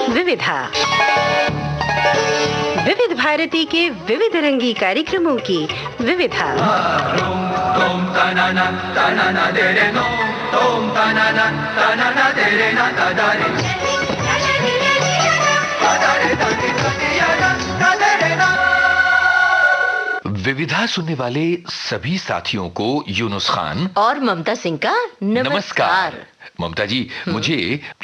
विविधा, विविध भारती के विविध रंगी कार्यक्रमों की विविधा। विविधा सुनने वाले सभी साथियों को यूनुस खान और ममता सिंह का नमस्कार। ममता जी, मुझे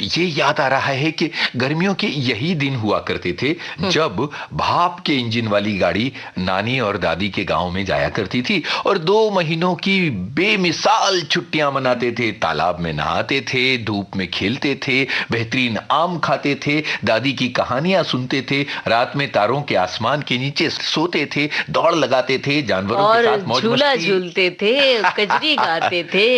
ये याद आ रहा है कि गर्मियों के यही दिन हुआ करते थे जब भाप के इंजन वाली गाड़ी नानी और दादी के गांव में जाया करती थी और 2 महीनों की बेमिसाल छुट्टियां मनाते थे। तालाब में नहाते थे, धूप में खेलते थे, बेहतरीन आम खाते थे, दादी की कहानियां सुनते थे, रात में तारों के आसमान के नीचे सोते थे, दौड़ लगाते थे, जानवरों के साथ मौज झूला झूलते थे, कजरी गाते थे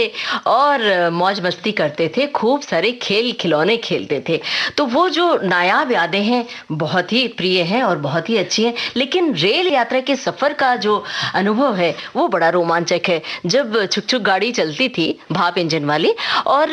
और मौज मस्ती करते थे, खूब सारे खेल खिलौने खेलते थे। तो वो जो नायाब यादें हैं बहुत ही प्रिय हैं और बहुत ही अच्छी हैं। लेकिन रेल यात्रा के सफर का जो अनुभव है वो बड़ा रोमांचक है। जब छुक छुक गाड़ी चलती थी भाप इंजन वाली और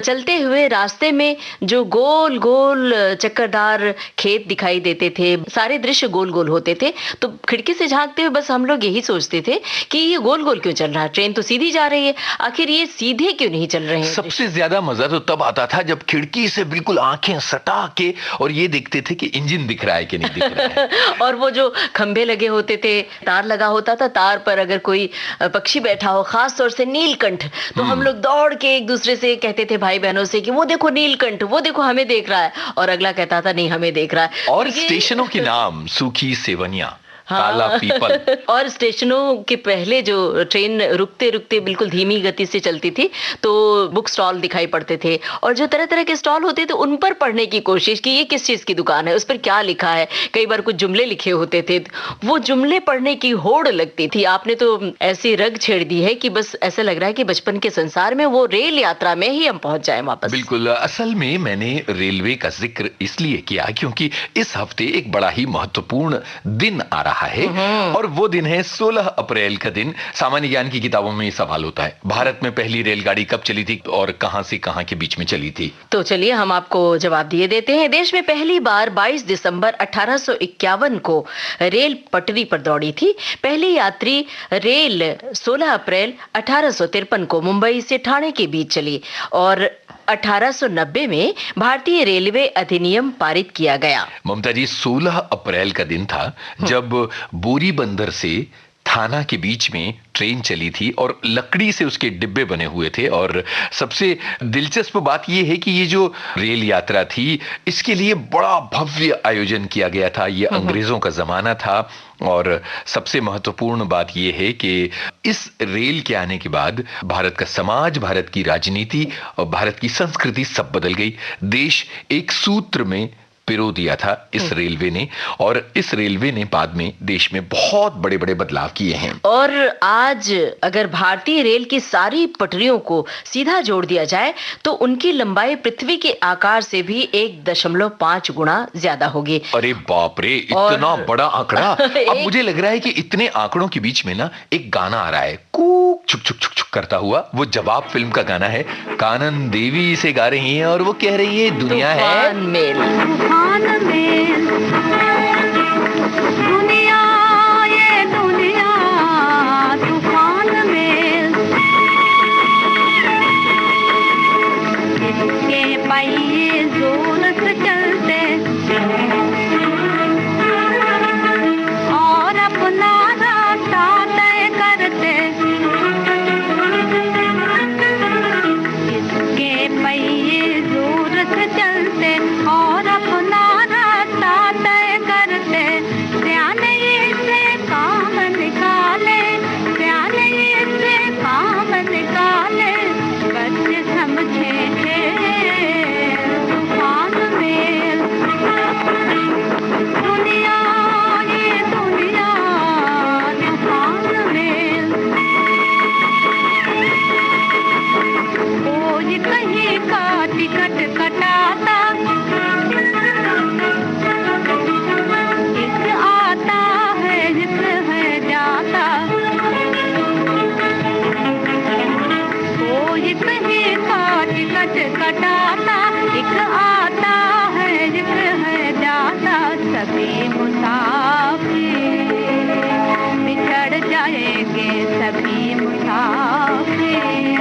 चलते हुए रास्ते में जो गोल गोल चक्करदार खेत दिखाई देते थे, सारे दृश्य गोल गोल होते थे, तो खिड़की से झांकते हुए बस हम लोग यही सोचते थे कि ये गोल गोल क्यों चल रहा है, ट्रेन तो सीधी जा रही है, आखिर ये सीधे क्यों नहीं चल रहे हैं। सबसे ज्यादा मजा तो तब आता था जब खिड़की से बिल्कुल आंखें सटा के और ये देखते थे कि इंजन दिख रहा है कि नहीं दिख रहा है। और वो जो खंभे लगे होते थे, तार लगा होता था, तार पर अगर कोई पक्षी बैठा हो, खास तौर से नीलकंठ, तो हम लोग दौड़ के एक दूसरे से कहते थे भाई बहनों से कि वो देखो नीलकंठ, वो देखो हमें देख रहा है, और अगला कहता था नहीं हमें देख रहा है। और स्टेशनों के नाम सूखी सेवनिया, काला पीपल। और स्टेशनों के पहले जो ट्रेन रुकते रुकते बिल्कुल धीमी गति से चलती थी तो बुक स्टॉल दिखाई पड़ते थे और जो तरह तरह के स्टॉल होते थे उन पर पढ़ने की कोशिश कि ये किस चीज की दुकान है, उस पर क्या लिखा है। कई बार कुछ जुमले लिखे होते थे, वो जुमले पढ़ने की होड़ लगती थी। आपने तो ऐसी रग छेड़ दी है कि बस ऐसा लग रहा है कि बचपन के संसार में वो रेल यात्रा में ही हम पहुंच जाए वापस। बिल्कुल। असल में मैंने रेलवे का जिक्र इसलिए किया क्योंकि इस हफ्ते एक बड़ा ही महत्वपूर्ण दिन आ रहा है और वो दिन है 16 अप्रैल का दिन। सामान्य ज्ञान की किताबों में ये सवाल होता है, भारत में पहली रेलगाड़ी कब चली थी और कहां से कहां के बीच में चली थी? तो चलिए हम आपको जवाब दिए देते हैं। देश में पहली बार 22 दिसंबर 1851 को रेल पटरी पर दौड़ी थी। पहली यात्री रेल 16 अप्रैल 1853 को मुंबई से ठाणे के बीच चली और 1890 में भारतीय रेलवे अधिनियम पारित किया गया। ममता जी, 16 अप्रैल का दिन था जब बोरी बंदर से थाना के बीच में ट्रेन चली थी और लकड़ी से उसके डिब्बे बने हुए थे। और सबसे दिलचस्प बात यह है कि ये जो रेल यात्रा थी इसके लिए बड़ा भव्य आयोजन किया गया था। ये अंग्रेजों का जमाना था और सबसे महत्वपूर्ण बात यह है कि इस रेल के आने के बाद भारत का समाज, भारत की राजनीति और भारत की संस्कृति सब बदल गई। देश एक सूत्र में पिरो दिया था इस रेलवे ने और इस रेलवे ने बाद में देश में बहुत बड़े बड़े बदलाव किए हैं। और आज अगर भारतीय रेल की सारी पटरियों को सीधा जोड़ दिया जाए तो उनकी लंबाई पृथ्वी के आकार से भी 1.5 गुना ज्यादा होगी। अरे बाप रे, इतना बड़ा आंकड़ा। अब मुझे लग रहा है कि इतने आंकड़ों के बीच में ना एक गाना आ रहा है, कूक छुक छुक छुक छुक करता हुआ। वो जवाब फिल्म का गाना है, कानन देवी से गा रही हैं और वो कह रही है दुनिया है दुनिया, ये दुनिया तूफान में, इसके पहिए जोर से चलते और अपना रास्ता तय करते, इसके पहिए जोर से चलते और अपना सभी मुसाफिर, बिछड़ जाएंगे सभी मुसाफिर,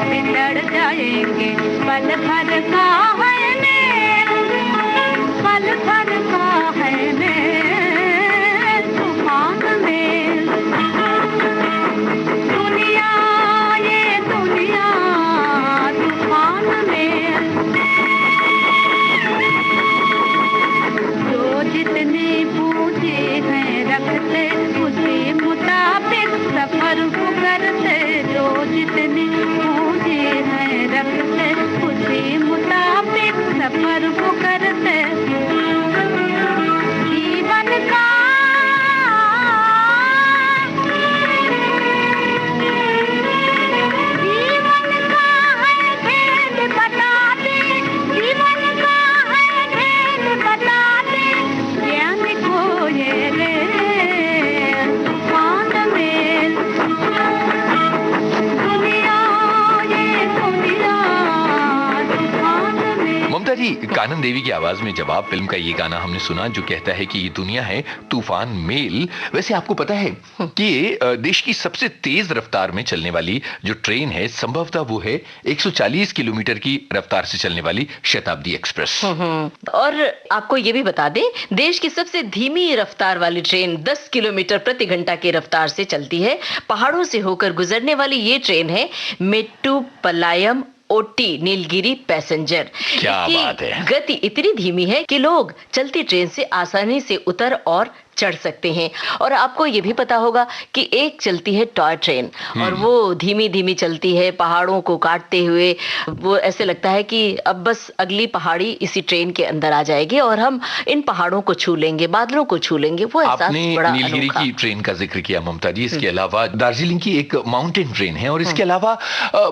बिछड़ जाएंगे। पल भर का है मेल, पल भर का है मेल, तूफान मेल। दुनिया ये दुनिया तूफान मेल, जो जितने पूछे हैं रखते उसी मुताबिक सफर को करते, जो जितने पूछे हैं रखते उसी मुताबिक सफर को करते। जीवन का जीवन का है भेद बता दे, जीवन का है भेद बता दे, ज्ञान को ये रे तूफान मेल। दुनिया ये दुनिया तूफान मेल। ममता जी, कानन देवी की आवाज में जवाब फिल्म का ये गाना हमने सुना जो कहता है कि ये दुनिया है तूफान मेल। वैसे आपको पता है कि देश की सबसे तेज रफ्तार में चलने वाली जो ट्रेन है संभवतः वो है 140 किलोमीटर की रफ्तार से चलने वाली शताब्दी एक्सप्रेस। और आपको ये भी बता दें, देश की सबसे धीमी रफ्तार वाली ट्रेन 10 किलोमीटर प्रति घंटा की रफ्तार से चलती है। पहाड़ों से होकर गुजरने वाली ये ट्रेन है मेट्टुपलायम ओटी नीलगिरी पैसेंजर। क्या इसकी बात है। गति इतनी धीमी है कि लोग चलती ट्रेन से आसानी से उतर और चढ़ सकते हैं। और आपको ये भी पता होगा कि एक चलती है टॉय ट्रेन और वो धीमी धीमी चलती है पहाड़ों को काटते हुए। वो ऐसे लगता है कि अब बस अगली पहाड़ी इसी ट्रेन के अंदर आ जाएगी और हम इन पहाड़ों को छू लेंगे, बादलों को छू लेंगे। वो एहसास आपने बड़ा नीलगिरी अनोखा। की ट्रेन का जिक्र किया ममता जी, इसके अलावा दार्जिलिंग की एक माउंटेन ट्रेन है और इसके अलावा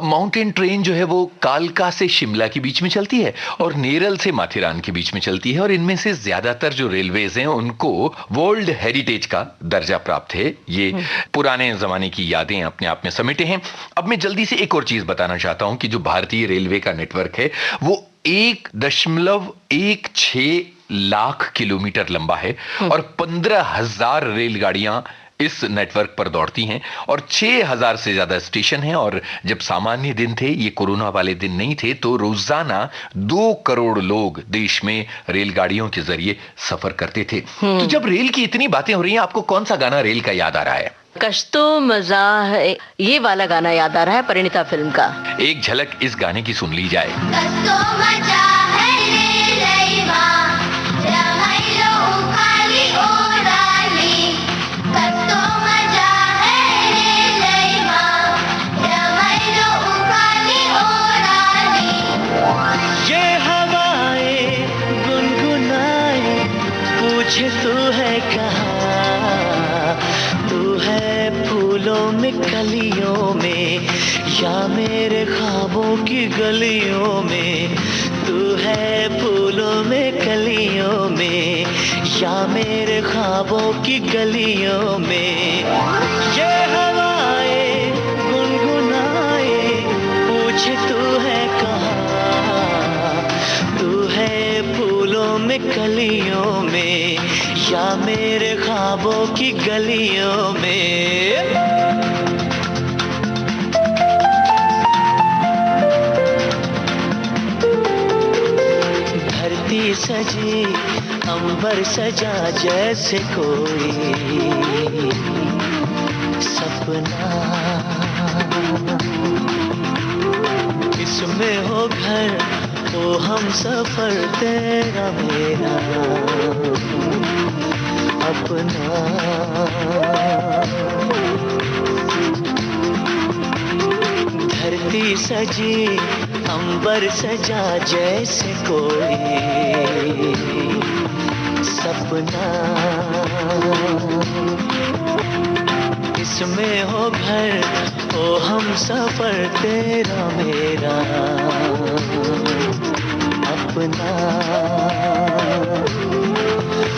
माउंटेन ट्रेन जो है वो कालका से शिमला के बीच में चलती है और नेरल से माथेरान के बीच में चलती है। और इनमें से ज्यादातर जो रेलवेज हैं उनको वर्ल्ड हेरिटेज का दर्जा प्राप्त है। ये पुराने जमाने की यादें अपने आप में समेटे हैं। अब मैं जल्दी से एक और चीज बताना चाहता हूं कि जो भारतीय रेलवे का नेटवर्क है वो 1.16 लाख किलोमीटर लंबा है और 15,000 रेलगाड़ियां इस नेटवर्क पर दौड़ती हैं और 6,000 से ज्यादा स्टेशन हैं। और जब सामान्य दिन थे, ये कोरोना वाले दिन नहीं थे, तो रोजाना 2 करोड़ लोग देश में रेलगाड़ियों के जरिए सफर करते थे। तो जब रेल की इतनी बातें हो रही हैं, आपको कौन सा गाना रेल का याद आ रहा है? कश्तो मजा है, ये वाला गाना याद आ रहा है परिणीता फिल्म का। एक झलक इस गाने की सुन ली जाए। कस्तो मजा है रे लैवा, रमाइलो उखाली ओराली। कस्तो मजा है रे लैवा, रमाइलो उखाली ओराली। ये हवाएं गुनगुनाए, पूछे तू है कहाँ, तू है फूलों में कलियों में या मेरे ख्वाबों की गलियों में। तू है फूलों में कलियों में या मेरे ख्वाबों की गलियों में। ये हवाएं गुनगुनाए, पूछे तू है कहाँ, तू है फूलों में कलियों में या मेरे ख्वाबों की गलियों में। धरती सजी अंबर सजा जैसे कोई सपना, इसमें हो घर तो हम सफर तेरा मेरा अपना। धरती सजी अंबर सजा जैसे कोई सपना, इसमें हो घर हो हम सफर तेरा मेरा अपना।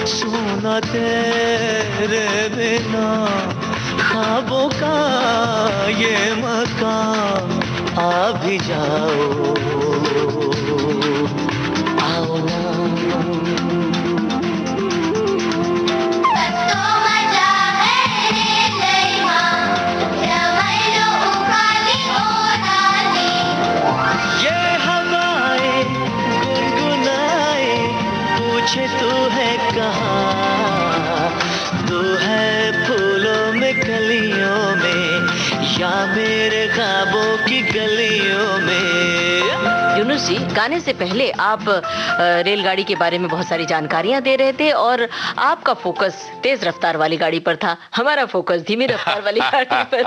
सुना तेरे बिना ख्वाबों का ये मकान, आ भी जाओ आओ ना। पूछे तू है कहाँ, तू है फूलों में कलियों में या मेरे ख्वाबों की गलियों में। यूनुस जी, गाने से पहले आप रेलगाड़ी के बारे में बहुत सारी जानकारियां दे रहे थे और आपका फोकस तेज रफ्तार वाली गाड़ी पर था, हमारा फोकस धीमी रफ्तार वाली गाड़ी पर।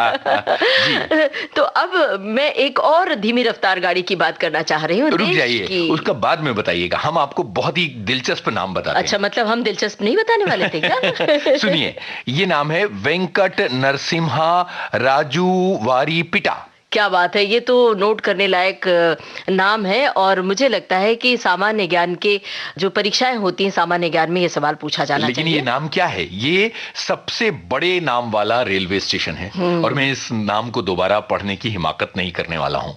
तो अब मैं एक और धीमी रफ्तार गाड़ी की बात करना चाह रही हूँ। रुक जाइए, उसका बाद में बताइएगा, हम आपको बहुत ही दिलचस्प नाम बताते हैं। अच्छा, मतलब हम दिलचस्प नहीं बताने वाले थे क्या? सुनिए, ये नाम है वेंकट नरसिम्हा राजू वारी पिटा। क्या बात है, ये तो नोट करने लायक नाम है और मुझे लगता है कि सामान्य ज्ञान के जो परीक्षाएं होती हैं सामान्य ज्ञान में ये सवाल पूछा जाना लेकिन चाहिए। ये नाम क्या है? ये सबसे बड़े नाम वाला रेलवे स्टेशन है और मैं इस नाम को दोबारा पढ़ने की हिमाकत नहीं करने वाला हूं।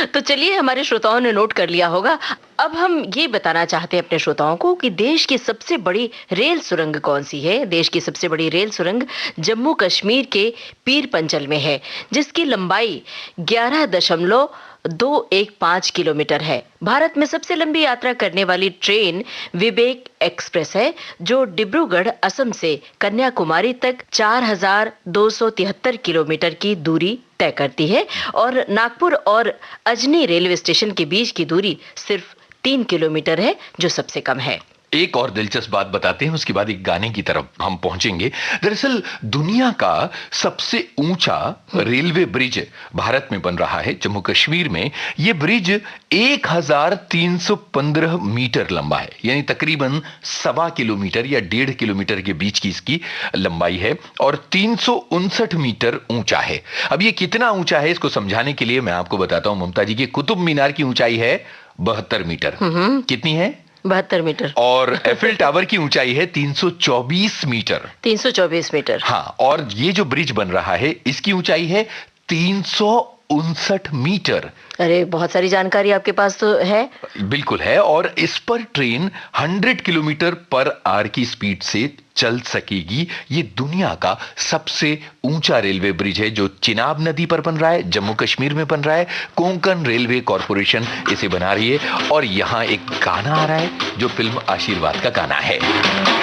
तो चलिए, हमारे श्रोताओं ने नोट कर लिया होगा। अब हम ये बताना चाहते हैं अपने श्रोताओं को कि देश की सबसे बड़ी रेल सुरंग कौन सी है। देश की सबसे बड़ी रेल सुरंग जम्मू कश्मीर के पीर पंचल में है, जिसकी लंबाई 11.215 किलोमीटर है। भारत में सबसे लंबी यात्रा करने वाली ट्रेन विवेक एक्सप्रेस है, जो डिब्रूगढ़ असम से कन्याकुमारी तक 4273 किलोमीटर की दूरी तय करती है और नागपुर और अजनी रेलवे स्टेशन के बीच की दूरी सिर्फ 3 किलोमीटर है, जो सबसे कम है। एक और दिलचस्प बात बताते हैं, उसके बाद एक गाने की तरफ हम पहुंचेंगे। दरअसल दुनिया का सबसे ऊंचा रेलवे ब्रिज भारत में बन रहा है, जम्मू कश्मीर में। यह ब्रिज 1315 मीटर लंबा है, यानी तकरीबन 1.25 किलोमीटर या 1.5 किलोमीटर के बीच की इसकी लंबाई है और 359 मीटर ऊंचा है। अब ये कितना ऊंचा है, इसको समझाने के लिए मैं आपको बताता हूं। ममता जी, की कुतुब मीनार की ऊंचाई है 72 मीटर। कितनी है? 72 मीटर। और एफिल टावर की ऊंचाई है 324 मीटर। 324 मीटर। हाँ, और ये जो ब्रिज बन रहा है इसकी ऊंचाई है 359 मीटर। अरे, बहुत सारी जानकारी आपके पास तो है। बिल्कुल है, और इस पर ट्रेन 100 किलोमीटर पर आवर की स्पीड से चल सकेगी। ये दुनिया का सबसे ऊंचा रेलवे ब्रिज है, जो चिनाब नदी पर बन रहा है, जम्मू कश्मीर में बन रहा है। कोंकण रेलवे कॉरपोरेशन इसे बना रही है और यहाँ एक गाना आ रहा है जो फिल्म आशीर्वाद का गाना है।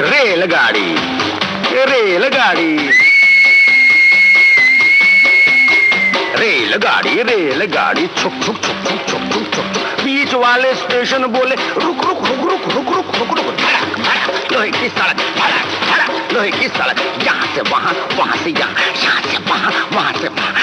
रेलगाड़ी रेलगाड़ी रेलगाड़ी रेलगाड़ी छुक छुक छुक छुक छुक छुक छुक छुक। बीच वाले स्टेशन बोले रुक रुक रुक रुक रुक रुक रुक रुक। धड़क धड़क लोहे की सड़क, धड़क धड़क लोहे की सड़क। यहाँ से वहाँ, वहाँ से यहाँ, यहाँ से वहाँ, वहाँ से वहाँ।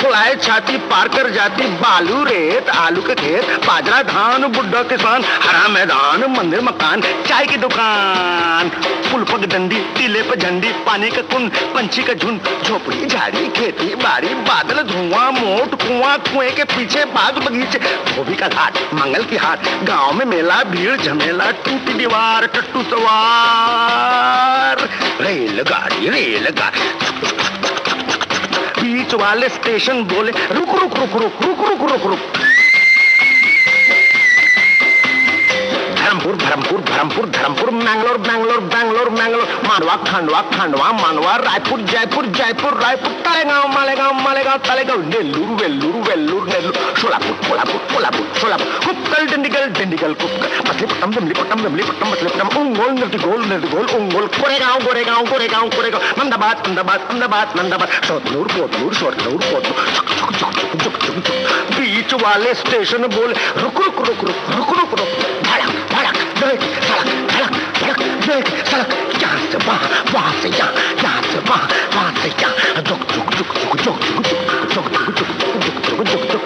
फुलाए छाती पार कर जाती बालू रेत आलू के खेत, बाजरा धान बुड्ढा किसान, हरा मैदान मंदिर मकान, चाय की दुकान, पुल पग डंडी, टीले पर झंडी, पानी का कुंड, पंछी का झुंड, झोपड़ी झाड़ी खेती बाड़ी, बादल धुआं मोट कुआं, कुएं के पीछे बाग बगीचे, धोबी का घाट मंगल की हाट, गांव में मेला भीड़ झमेला, टूटी दीवार टट्टू सवार। रेलगाड़ी रेलगाड़ी बीच वाले स्टेशन बोले रुक रुक रुक रुक रुक रुक रुक रुक। धर्मपुर धर्मपुर धर्मपुर धर्मपुर, मैंगलोर बैंगलोर बैंगलोर मैंगलोर, मांडवा खांडवा खांडवा मांडवा, रायपुर जयपुर जयपुर रायपुर, तालेगांव मालेगांव मालेगांव तालेगांव, नेल्लूर वेल्लूर वेल्लूर नेल्लूर, सोलापुर कोल्हापुर कोल्हापुर सोलापुर, कुक्कल डिंडिगल डिंडिगल कुक्कल, मछलीपट्टनम दिमलीपट्टनम दिमलीपट्टम मछलीपट्टनम, उंगोल निर्तिगोल निर्तिगोल उंगोल, गोरेगांव गोरेगांव गोरेगांव गोरेगांव, अहमदाबाद अहमदाबाद अहमदाबाद अहमदाबाद, शोधनूर कोतनूर शोधनूर कोतनूर। बीच वाले स्टेशन बोले रुक रुक रुक रुक रुक रुक रुक। धड़क धड़क धड़क धड़क धड़क धड़क धड़क सड़क, यहाँ से वहाँ, वहाँ से यहाँ, यहाँ से वहाँ, वहाँ से यहाँ, जुक जुक जुक जुक जुक जुक जुक जुक जुक जुक जुक जुक।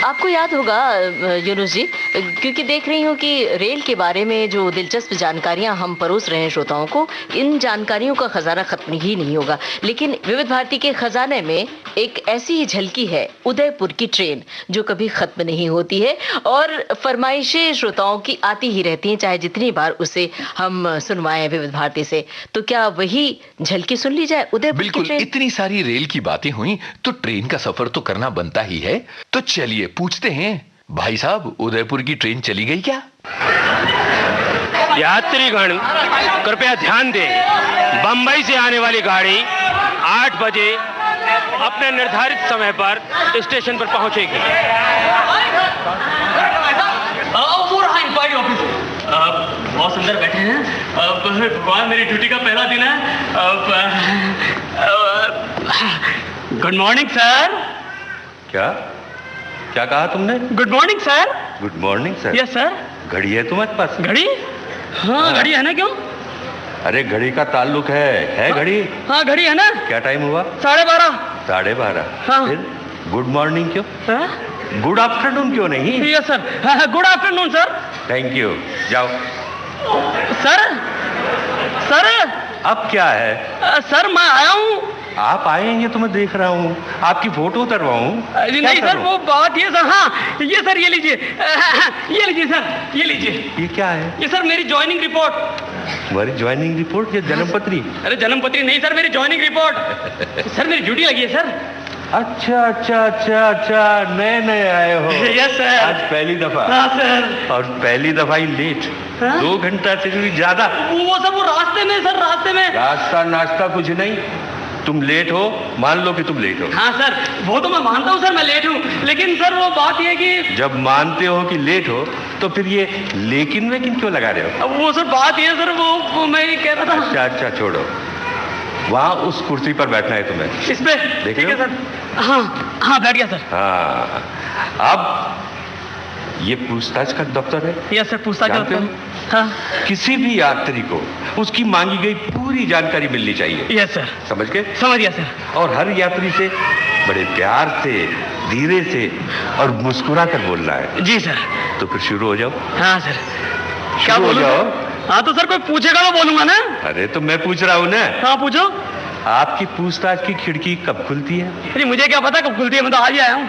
आपको याद होगा यूनुस जी, क्योंकि देख रही हूँ कि रेल के बारे में जो दिलचस्प जानकारियां हम परोस रहे हैं श्रोताओं को, इन जानकारियों का खजाना खत्म ही नहीं होगा। लेकिन विविध भारती के खजाने में एक ऐसी ही झलकी है, उदयपुर की ट्रेन, जो कभी खत्म नहीं होती है और फरमाइशें श्रोताओं की आती ही रहती हैं, चाहे जितनी बार उसे हम सुनवाएं विविध भारती से। तो क्या वही झलकी सुन ली जाए, उदयपुर की बिल्कुल। ट्रेन? इतनी सारी रेल की बातें हुई तो ट्रेन का सफर तो करना बनता ही है। तो चलिए पूछते हैं, भाई साहब, उदयपुर की ट्रेन चली गई क्या? यात्रीगण कृपया ध्यान दें, बंबई से आने वाली गाड़ी 8 बजे अपने निर्धारित समय पर स्टेशन पर पहुंचेगी। वो रहा इंक्वायरी ऑफिस। बॉस अंदर बैठे हैं। भगवान, मेरी ड्यूटी का पहला दिन है। Good morning sir. क्या क्या कहा तुमने? Good morning sir. Good morning sir. Yes sir. घड़ी है तुम्हारे पास? घड़ी? हाँ घड़ी है ना। क्यों? अरे घड़ी का ताल्लुक है घड़ी? हाँ घड़ी है ना। क्या टाइम हुआ? 12:30। 12:30? हाँ। फिर गुड मॉर्निंग क्यों? हाँ? गुड आफ्टरनून क्यों नहीं? Yes sir. Good afternoon sir. Thank you, जाओ। सर सर अब क्या है? सर मैं आया हूँ। आप आए हैं, ये तो मैं देख रहा हूँ। आपकी फोटो उतरवाऊँ? नहीं सर, वो बात ये सर। हाँ ये सर, ये लीजिए। ये लीजिए सर, ये लीजिए। ये क्या है? ये सर मेरी ज्वाइनिंग रिपोर्ट। तुम्हारी ज्वाइनिंग रिपोर्ट? ये जन्म पत्री? अरे जन्म पत्री नहीं सर, मेरी ज्वाइनिंग रिपोर्ट। सर मेरी ड्यूटी लगी है सर। अच्छा, नए आए हो? Yes sir. आज पहली दफा? हाँ सर। और पहली दफा ही लेट? 2 घंटा से भी ज्यादा? वो सब वो रास्ते में सर, रास्ते में। रास्ता नाश्ता कुछ नहीं, तुम लेट हो, मान लो कि तुम लेट हो। हाँ सर, वो तो मैं मानता हूँ सर, मैं लेट हूँ, लेकिन सर वो बात ये कि जब मानते हो कि लेट हो तो फिर ये लेकिन क्यों लगा रहे हो? वो सर बात ये सर, वो मैं ये कह रहा था। अच्छा, छोड़ो। वहाँ उस कुर्सी पर बैठना है तुम्हें। इस पे? देख ठीक है सर। हाँ बैठ गया सर। हाँ, अब ये पूछताछ का दफ्तर है। यस सर, पूछताछ का जानते हो? दफ्तर। हाँ। किसी भी यात्री को उसकी मांगी गई पूरी जानकारी मिलनी चाहिए। Yes sir. समझ गए? समझ गया सर। और हर यात्री से बड़े प्यार से, धीरे से और मुस्कुरा कर बोलना है। जी सर। तो फिर शुरू हो जाओ। हाँ सर। क्या शुरू हो बोलूं? जाओ। हाँ तो सर कोई पूछेगा तो बोलूंगा ना। अरे तो मैं पूछ रहा हूँ ना। हाँ पूछो। आपकी पूछताछ की खिड़की कब खुलती है? अरे मुझे क्या पता कब खुलती है, मैं तो आज ही आया हूँ।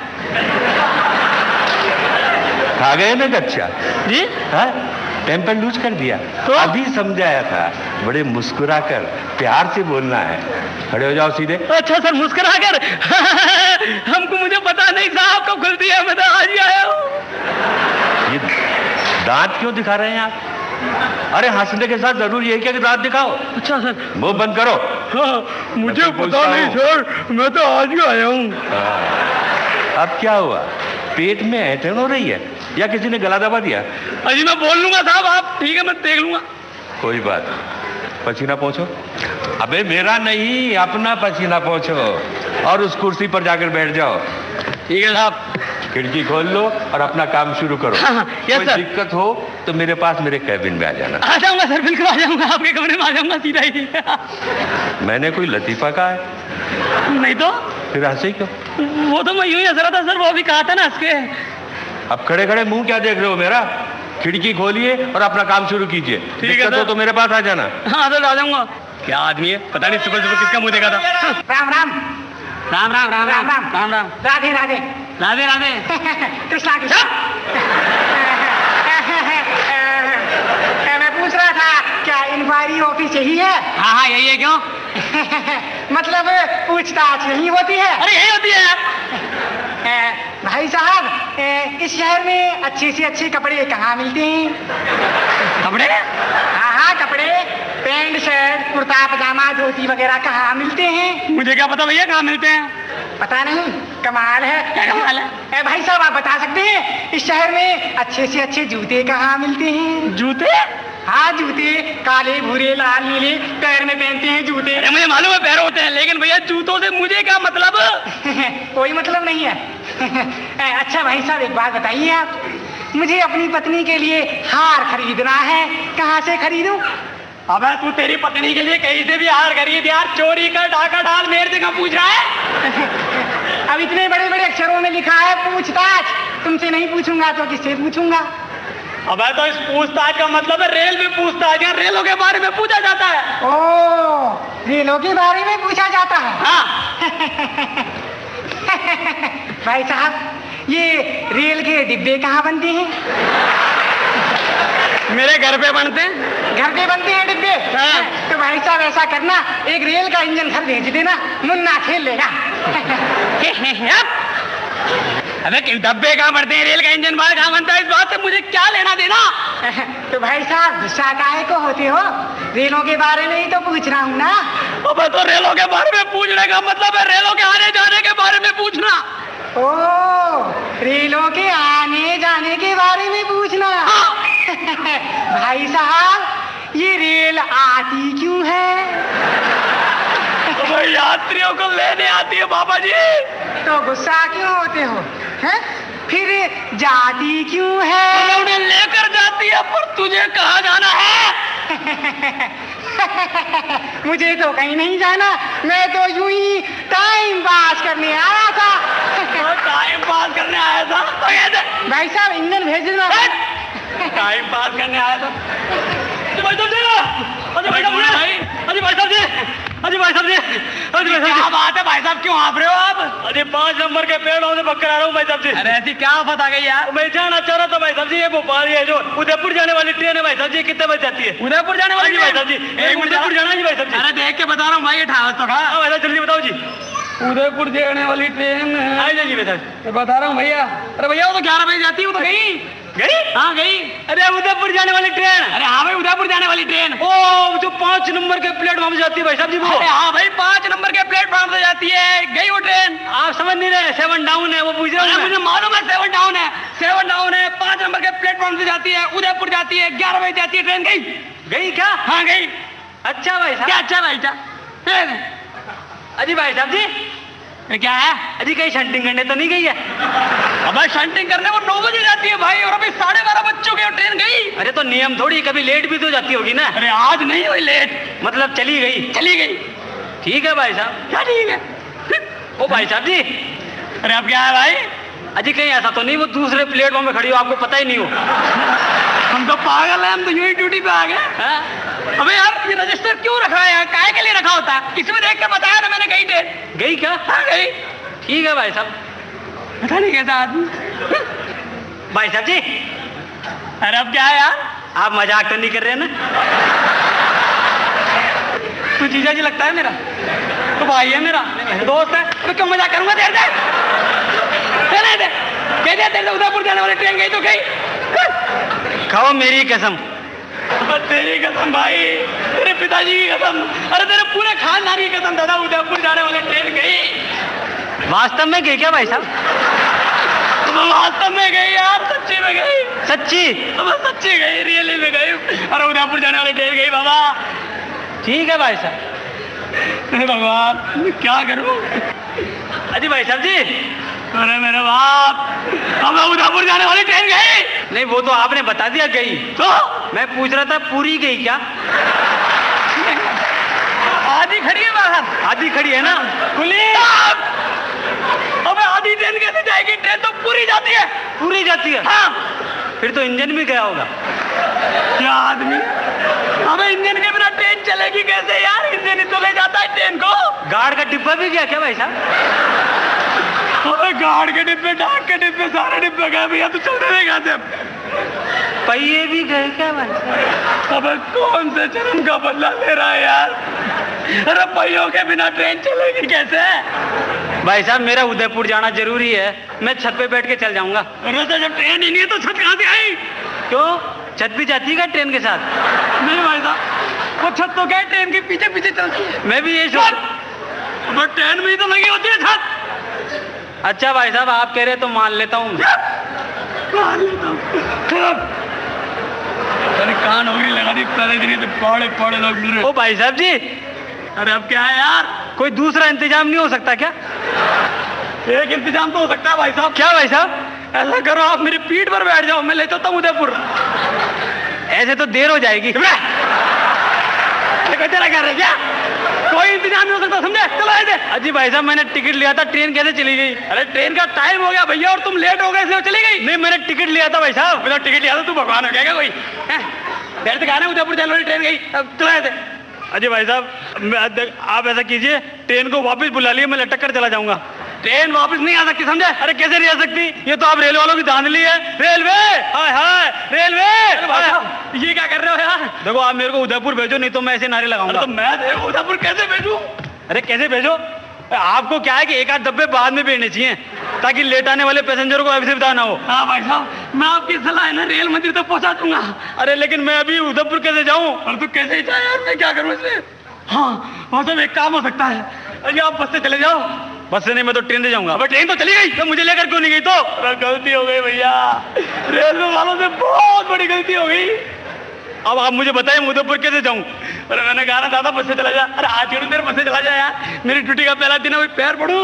खा गए ना कच्चा जी? हाँ, टेम्पर लूज कर दिया तो? अभी समझाया था, बड़े मुस्कुरा कर प्यार से बोलना है। खड़े हो जाओ सीधे। अच्छा सर, मुस्कुरा कर। हमको मुझे पता नहीं साहब कब खुलती है, मैं तो आज ही आया हूँ। ये दांत क्यों दिखा रहे हैं आप? अरे हंसने के साथ जरूरी है क्या कि दांत दिखाओ? अच्छा सर। मुंह बंद करो। हाँ, मुझे मैं पता नहीं सर, मैं तो आज ही आया हूँ। अब क्या हुआ? पेट में ऐंठन हो रही है या किसी ने गला दबा दिया? अजी मैं बोल लूंगा साहब, आप ठीक है मैं देख लूंगा। कोई बात, पसीना पोंछो। अबे मेरा नहीं, अपना पसीना पोंछो और उस कुर्सी पर जाकर बैठ जाओ। ठीक है साहब। खिड़की खोल लो और अपना काम शुरू करो। हाँ, यस कोई सर। दिक्कत हो तो मेरे पास, मेरे कैबिन में आ जाना। आ जाऊंगा सर, बिल्कुल आ जाऊंगा, आपके कमरे में आ जाऊंगा सीधा ही। मैंने कोई लतीफा कहा है? नहीं तो फिर हंसे क्यों? वो तो मैं यूं ही हंस रहा था सर, वो अभी कहा था ना हंस के। अब खड़े खड़े मुंह क्या देख रहे हो मेरा? खिड़की खोलिए और अपना काम शुरू कीजिए। ठीक है दिक्कत हो सर। तो मेरे पास आ जाना। हाँ सर आ जाऊंगा। क्या आदमी है, पता नहीं सुबह सुबह किसका मुंह देखा था। राम राम राम राम राम राम राम राम राम। राधे राधे राधे राधे। कृष्णा कृष्णा। मैं पूछ रहा था क्या इंक्वायरी ऑफिस यही है? हाँ हाँ यही है। क्यों? मतलब पूछताछ यही होती है? अरे यही होती है। भाई साहब, इस शहर में अच्छे से अच्छे कपड़े कहाँ मिलते हैं? कपड़े? हाँ कपड़े, पैंट शर्ट कुर्ता पजामा धोती वगैरह कहाँ मिलते हैं? मुझे क्या पता भैया कहाँ मिलते हैं। पता नहीं, कमाल है। क्या कमाल है? भाई साहब आप बता सकते हैं इस शहर में अच्छे से अच्छे जूते कहाँ मिलते हैं? जूते? हाँ जूते, काले भूरे लाल नीले, पैर में पहनते हैं जूते। अरे मुझे मालूम है पैर होते हैं, लेकिन भैया जूतों से मुझे क्या मतलब? कोई मतलब नहीं है। अच्छा भाई साहब एक बात बताइए आप, मुझे अपनी पत्नी के लिए हार खरीदना है, कहाँ से खरीदूं? अबे तू तेरी पत्नी के लिए कहीं से भी हार खरीद यार, चोरी कर डाका डाल, मेरे से कहाँ पूछ रहा है? अब इतने बड़े बड़े अक्षरों में लिखा है पूछताछ, तुमसे नहीं पूछूंगा तो किससे पूछूंगा? अबे तो इस पूछताछ का मतलब है रेल में पूछताछ, यहाँ रेलों के बारे में पूछा जाता है। ओ, रेलों के बारे में पूछा जाता है। हाँ। भाई साहब ये रेल के डिब्बे कहाँ बनते हैं? मेरे घर पे बनते हैं। घर पे बनते हैं डिब्बे? हाँ। तो भाई साहब ऐसा करना, एक रेल का इंजन घर भेज देना, मुन्ना खेल लेगा। अबे डब्बे कहाँ बनते हैं, रेल का इंजन कहाँ बनता है, इस बात से मुझे क्या लेना देना? तो भाई साहब गुस्सा काहे को होते हो? रेलों के बारे में ही तो पूछ रहा हूँ ना। अबे तो रेलों के बारे में पूछने का मतलब है रेलों के आने जाने के बारे में पूछना। ओ, रेलों के आने जाने के बारे में पूछना। भाई साहब, ये रेल आती क्यों है? तो यात्रियों को लेने आती है बाबा जी। तो गुस्सा क्यों होते हो? हैं? फिर जाती क्यों है? उन्हें लेकर जाती है, पर तुझे कहाँ जाना है? मुझे तो कहीं नहीं जाना, मैं तो यूं ही टाइम पास करने आया था। टाइम पास करने आया था? भाई साहब, इंजन भेज देना। टाइम पास करने आया था? भाई साहब जी, क्या बात है भाई साहब, क्यों आप रहे हो आप? अरे 5 नंबर के पेड़ से पकड़ आ रहा हूँ भाई साहब जी। अरे ऐसी क्या आफत आ गई यार? मैं जाना चाह रहा था भाई साहब जी, ये भोपाल ये जो उदयपुर जाने वाली ट्रेन है भाई साहब जी, कितने बजे जाती है? उदयपुर जाने वाली भाई साहब जी, उदयपुर जाना है जी भाई साहब जी। अरे देख के बता रहा हूँ भाई, ये ठावत तो भाई साहब जल्दी बताओ जी। उदयपुर जाने वाली ट्रेन आ जाइए भाई साहब, बता रहा हूँ भैया। अरे भैया वो तो 11 बजे जाती है, वो तो गई। हाँ गई। अरे उदयपुर जाने वाली ट्रेन। अरे हाँ भाई, उदयपुर जाने वाली ट्रेन। ओ, जो 5 नंबर के प्लेटफॉर्म से जाती है भाई साहब जी वो। अरे हाँ भाई, 5 नंबर के प्लेटफॉर्म से जाती है, गई वो ट्रेन। आप समझ नहीं रहे, 7 डाउन है वो, पूछ रहे हो? मुझे मालूम है 7 डाउन है, 7 डाउन है, 5 नंबर के प्लेटफॉर्म से जाती है, उदयपुर जाती है, 11 बजे जाती है ट्रेन। गई क्या? हाँ गई। अच्छा भाई साहब। क्या अच्छा भाई साहब? अजी भाई साहब जी, क्या है? अजी कहीं शंटिंग करने तो नहीं गई है? अब शंटिंग करने वो 9 बजे जाती है भाई, और अभी 12:30 बज चुके हैं, ट्रेन गई। अरे तो नियम थोड़ी, कभी लेट भी तो जाती होगी ना। अरे आज नहीं हुई लेट, मतलब चली गई। चली गई, ठीक है भाई साहब। क्या ठीक है? ओ भाई साहब जी, अरे अब क्या है भाई? अजी कहीं ऐसा तो नहीं वो दूसरे प्लेटफॉर्म में खड़ी हो, आपको पता ही नहीं हो? हम तो पागल हैं, हम तो यूं ही ड्यूटी पे आ गए। अबे यार, ये रजिस्टर क्यों रखा है यार? काहे के लिए रखा होता है? इसमें देख के बताया ना मैंने, गई ट्रेन। गई क्या? हाँ गई। ठीक है भाई साहब, पता नहीं कैसा आदमी। भाई साहब जी, अरे अब क्या है यार? आप मजाक तो नहीं कर रहे ना? तू जीजा जी लगता है मेरा, तो भाई है मेरा, दोस्त है, तो क्यों मजाक करूंगा? देर दे उदयपुर जाने वाली ट्रेन गई तो गई। खाओ मेरी कसम। तेरी कसम भाई, तेरे पिताजी की कसम, अरे तेरे पूरे खानदान की कसम दादा, उदयपुर जाने वाली ट्रेन गई। वास्तव में गई क्या भाई साहब? वास्तव में गई यार, सच्ची में गई। सच्ची? सच्ची गई, रियली में गई। अरे उदयपुर जाने वाली ट्रेन गई बाबा। ठीक है भाई साहब। अरे भगवान, क्या करूं? अजी भाई साहब जी, अरे मेरे बाप, अब उदयपुर जाने वाली ट्रेन गई। नहीं वो तो आपने बता दिया गई, तो मैं पूछ रहा था पूरी गई क्या? आधी खड़ी है बाहर। आधी खड़ी है ना? खुली। अबे आधी ट्रेन कैसे जाएगी? ट्रेन तो पूरी जाती है। पूरी जाती है? हाँ। फिर तो इंजन भी गया होगा। क्या आदमी, अबे इंजन के बिना ट्रेन चलेगी कैसे यार? इंजन ही तो ले जाता है ट्रेन को। गार्ड का डिब्बा भी गया क्या भाई साहब? अबे गार्ड के डिब्बे, डाक के डिब्बे, सारे डिब्बे गए भैया, तो चलते रहेगा जब। पहिए भी गए क्या भाई साहब? अबे कौन से जन्म का बदला ले रहा है यार? अरे पहियों के बिना ट्रेन चलेगी कैसे? भाई साहब मेरा उदयपुर जाना जरूरी है, मैं छत पे बैठ के चल जाऊंगा। अरे तो जब ट्रेन ही नहीं है तो छत कहाँ से आई? क्यों, छत भी जाती है ट्रेन के साथ? नहीं भाई साहब, वो छत तो क्या है, ट्रेन के पीछे पीछे चलती है। मैं भी ये सोच, ट्रेन में ही तो लगी होती है छत। अच्छा भाई साहब, आप कह रहे तो मान लेता हूँ। मान लेता हूँ। कान होगी लगा दी, पहले दिन तो पौड़े पौड़े लोग मिल रहे। ओ भाई साहब जी, अरे अब क्या है यार? कोई दूसरा इंतजाम नहीं हो सकता क्या? एक इंतजाम तो हो सकता है भाई साहब। क्या भाई साहब? ऐसा करो, आप मेरी पीठ पर बैठ जाओ, मैं ले चलता हूँ उदयपुर। ऐसे तो देर हो जाएगी। चला कर रहे क्या? कोई इंतजाम नहीं हो सकता, समझे? चलो ऐसे। अजी भाई साहब, मैंने टिकट लिया था, ट्रेन कैसे चली गई? अरे ट्रेन का टाइम हो गया भैया, और तुम लेट हो गए इसलिए चली गई। नहीं मैंने टिकट लिया था भाई साहब। मतलब टिकट लिया था, तू भगवान हो गया क्या कोई? देर से कहा उदयपुर जाने वाली ट्रेन गई, अब चलो ऐसे। अजी भाई साहब, आप ऐसा कीजिए, ट्रेन को वापस बुला लिए, मैं लटक कर चला जाऊंगा। ट्रेन वापस नहीं आ सकती, समझे? अरे कैसे नहीं आ सकती? ये तो आप रेल वालों की धांधली है। रेलवे, हाय हाय रेलवे। ये क्या कर रहे हो यार? देखो आप मेरे को उदयपुर भेजो, नहीं तो मैं ऐसे नारे लगाऊंगा। तो मैं उदयपुर कैसे भेजूं? अरे कैसे भेजो? आपको क्या है कि एक आध डब्बे बाद में भेजने चाहिए ताकि लेट आने वाले पैसेंजरों को असुविधा ना हो। हाँ भाई साहब, मैं आपकी सलाह है ना रेल मंदिर तक पहुंचा दूंगा। अरे लेकिन मैं अभी उदयपुर कैसे जाऊं? और तू कैसे ही जाए यार, मैं क्या करूं इसमें? हाँ वहाँ सब एक काम हो सकता है। अरे आप बस से चले जाओ। बस से नहीं, मैं तो ट्रेन से जाऊंगा। अब ट्रेन तो चली गई तो मुझे लेकर क्यों नहीं गई? तो गलती हो गई भैया, रेलवे वालों से बहुत बड़ी गलती हो गई। अब आप मुझे बताइए मैं उदयपुर कैसे जाऊं? अरे मैंने कहा ना दादा बस से चला जा। अरे आज क्यों तेरे बस से चला जा यार, मेरी ड्यूटी का पहला दिन है, वही पैर पड़ो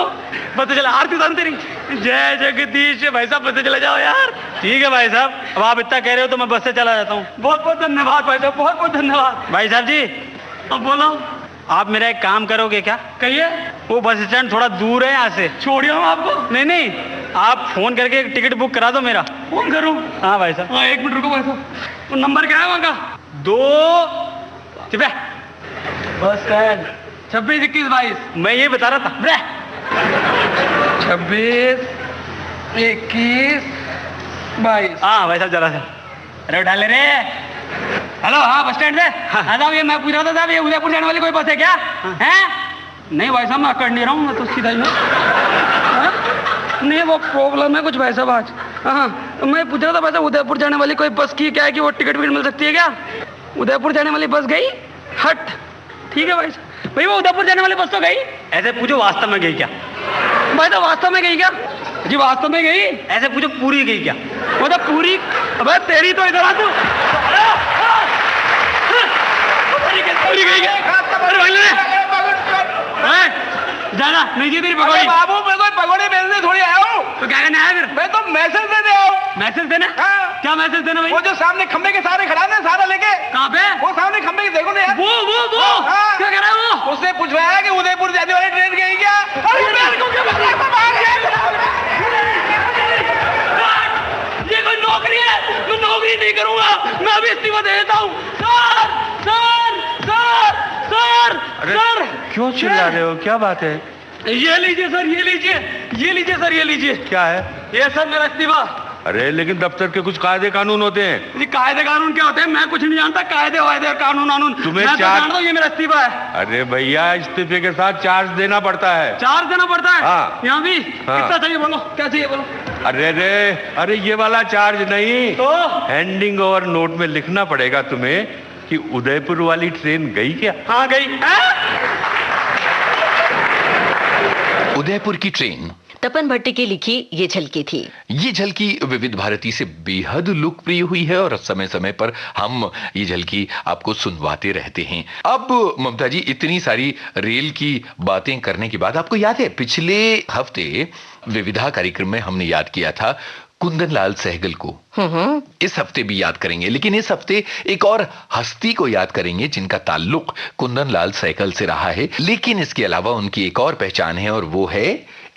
बस से चला। आरती उतारू तेरी। जय जगदीश भाई साहब, बस से चला जाओ यार। ठीक है भाई साहब, अब आप इतना कह रहे हो तो मैं बस से चला जाता हूँ। बहुत बहुत धन्यवाद भाई साहब, बहुत बहुत धन्यवाद। भाई साहब जी अब बोलो, आप मेरा एक काम करोगे क्या? कहिए। वो बस स्टैंड थोड़ा दूर है यहाँ से। छोड़िए हम आपको। नहीं नहीं, आप फोन करके एक टिकट बुक करा दो मेरा। फोन करूँ? हाँ भाई साहब। हाँ 1 मिनट रुको भाई साहब। वो नंबर क्या है वहाँ का? 2 बस स्टैंड 26 21 22। मैं ये बता रहा था। 26 21 22। हाँ भाई साहब जरा सा। अरे डाले रे। हेलो, हाँ बस स्टैंड से। हाँ साहब, ये मैं पूछ रहा था साहब, ये उदयपुर जाने वाली कोई बस है क्या? हैं? नहीं भाई साहब, मैं कर नहीं रहा हूँ, मैं तो सीधा ही हूँ। नहीं वो प्रॉब्लम है कुछ भाई साहब आज। हाँ मैं पूछ रहा था भाई साहब, उदयपुर जाने वाली कोई बस की क्या है कि वो टिकट विकट मिल सकती है क्या? उदयपुर जाने वाली बस गई हट। ठीक है भाई साहब। भाई वो उदयपुर जाने वाली बस तो गई। ऐसे पूछो वास्तव में गई क्या? भाई साहब वास्तव में गई क्या? जी वास्तव में गई। ऐसे पूछो पूरी गई क्या? मतलब पूरी? अबे तेरी तो इधर आ तू। पूरी गई क्या? अरे भाई जाना नहीं जी तेरी पगड़ी। बाबू मैं कोई पगड़ी बेचने थोड़ी आया हूँ। तो क्या कहना है फिर? मैं तो मैसेज देने आया हूँ। मैसेज देना? हाँ। क्या मैसेज देना भाई? वो जो सामने खंबे के सारे खड़ा है सारा लेके। कहाँ पे? वो सामने खंबे के देखो ना यार। वो हाँ। क्या कह रहा है वो? उसने पूछवाया कि उदयपुर जाने वाली ट्रेन गई क्या? ये कोई नौकरी है? मैं नौकरी नहीं करूंगा, मैं अभी इस्तीफा दे देता हूँ। सर क्यों चिल्ला रहे हो, क्या बात है? ये लीजिए सर, ये लीजिए, ये लीजिए सर, ये लीजिए। क्या है? ये सर मेरा इस्तीफा। अरे लेकिन दफ्तर के कुछ कायदे कानून होते हैं। जी कायदे कानून क्या होते हैं मैं कुछ नहीं जानता। कायदे वायदे और कानून कानून तुम्हें मैं तो जानता हूँ, ये मेरा इस्तीफा है। अरे भैया इस्तीफे के साथ चार्ज देना पड़ता है। चार्ज देना पड़ता है? हाँ। यहाँ भी? हाँ। कितना चाहिए बोलो, क्या चाहिए बोलो? अरे ये वाला चार्ज नहीं तो हैंडिंग ओवर नोट में लिखना पड़ेगा तुम्हें कि उदयपुर वाली ट्रेन गई क्या? हाँ गई। उदयपुर की ट्रेन तपन भट्टी की लिखी ये झलकी थी। ये झलकी विविध भारती से बेहद लोकप्रिय हुई है और समय समय पर हम ये झलकी आपको सुनवाते रहते हैं। अब ममता जी, इतनी सारी रेल की बातें करने के बाद आपको याद है पिछले हफ्ते विविधा कार्यक्रम में हमने याद किया था कुंदन लाल सहगल को। इस हफ्ते भी याद करेंगे, लेकिन इस हफ्ते एक और हस्ती को याद करेंगे जिनका ताल्लुक कुंदन लाल सहगल से रहा है। लेकिन इसके अलावा उनकी एक और पहचान है और वो है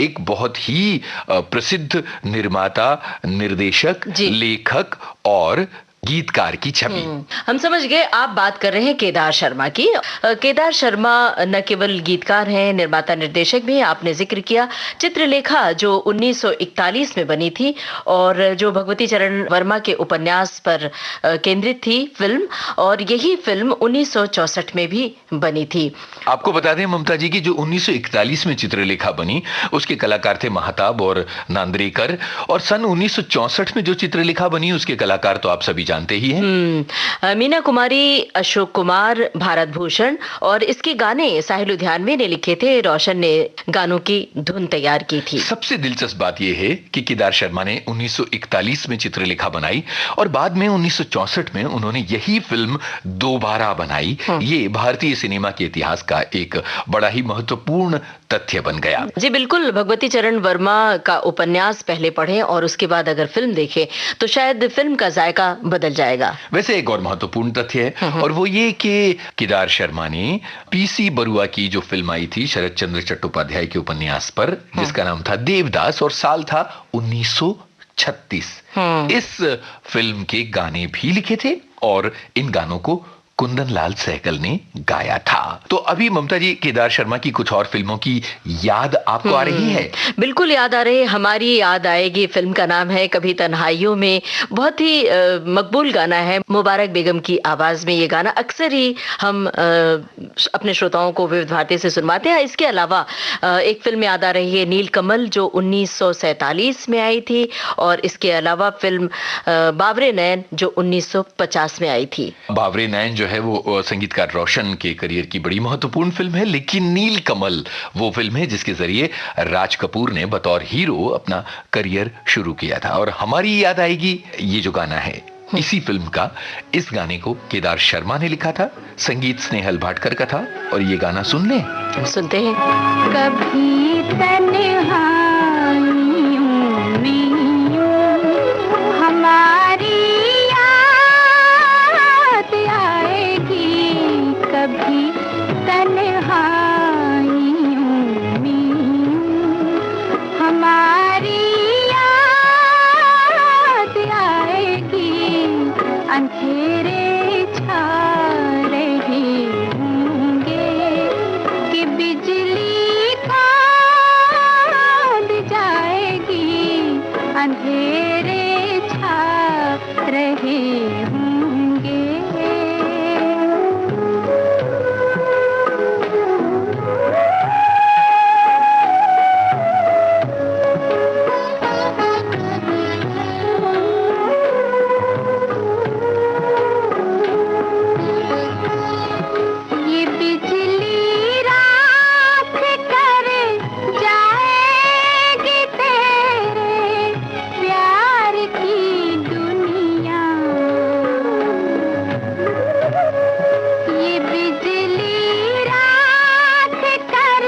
एक बहुत ही प्रसिद्ध निर्माता, निर्देशक, लेखक और गीतकार की छवि। हम समझ गए आप बात कर रहे हैं केदार शर्मा की। केदार शर्मा न केवल गीतकार हैं, निर्माता निर्देशक भी। आपने जिक्र किया चित्रलेखा जो 1941 में बनी थी और जो भगवती चरण वर्मा के उपन्यास पर केंद्रित थी फिल्म, और यही फिल्म 1964 में भी बनी थी। आपको बता दें ममता जी की जो 1941 में चित्रलेखा बनी उसके कलाकार थे महताब और नांद्रेकर, और सन 1964 में जो चित्रलेखा बनी उसके कलाकार तो आप सभी जानते ही हैं। मीना कुमारी, अशोक कुमार, भारत भूषण, और इसके गाने साहिल लुधियानवी ने लिखे थे, रोशन ने गानों की धुन तैयार की थी। सबसे दिलचस्प बात यह है कि केदार शर्मा ने 1941 में चित्रलेखा बनाई और बाद में 1964 में उन्होंने यही फिल्म दोबारा बनाई। ये भारतीय सिनेमा के इतिहास का एक बड़ा ही महत्वपूर्ण तथ्य बन गया। जी बिल्कुल, भगवती चरण वर्मा का उपन्यास पहले पढ़ें और उसके बाद अगर फिल्म देखें तो शायद फिल्म का जायका बदल जाएगा। वैसे एक और महत्वपूर्ण तथ्य है और वो ये कि केदार शर्मा ने पीसी बरुआ की जो फिल्म आई थी शरद चंद्र चट्टोपाध्याय के उपन्यास पर, जिसका नाम था देवदास और साल था 1936, इस फिल्म के गाने भी लिखे थे और इन गानों को कुंदन लाल सहगल ने गाया था। तो अभी ममता जी, केदार शर्मा की कुछ और फिल्मों की याद आपको आ रही है? बिल्कुल याद आ रही है। हमारी याद आएगी फिल्म का नाम है कभी तन्हाइयों में। बहुत ही मकबूल गाना है, मुबारक बेगम की आवाज में ये गाना अक्सर ही हम अपने श्रोताओं को विविध भारती से सुनवाते हैं। इसके अलावा एक फिल्म याद आ रही है नीलकमल, जो 1947 में आई थी, और इसके अलावा फिल्म बाबरे नैन, जो 1950 में आई थी। बाबरे नैन जो है वो संगीतकार रोशन के करियर की बड़ी महत्वपूर्ण फिल्म है, लेकिन नीलकमल वो फिल्म है जिसके जरिए राज कपूर ने बतौर हीरो अपना करियर शुरू किया था। और हमारी याद आएगी ये जो गाना है इसी फिल्म का। इस गाने को केदार शर्मा ने लिखा था, संगीत स्नेहल भाटकर का था, और ये गाना सुनते हैं। कभी तन्हाइयों में हमारी याद आएगी, कभी तन्हाइयों में हमारी याद आएगी, अंधेरे छा रहे होंगे कि बिजली कौंध जाएगी, अंधेरे छा रहे होंगे। ये बिजली रात कर जाएगी तेरे प्यार की दुनिया, ये बिजली रात कर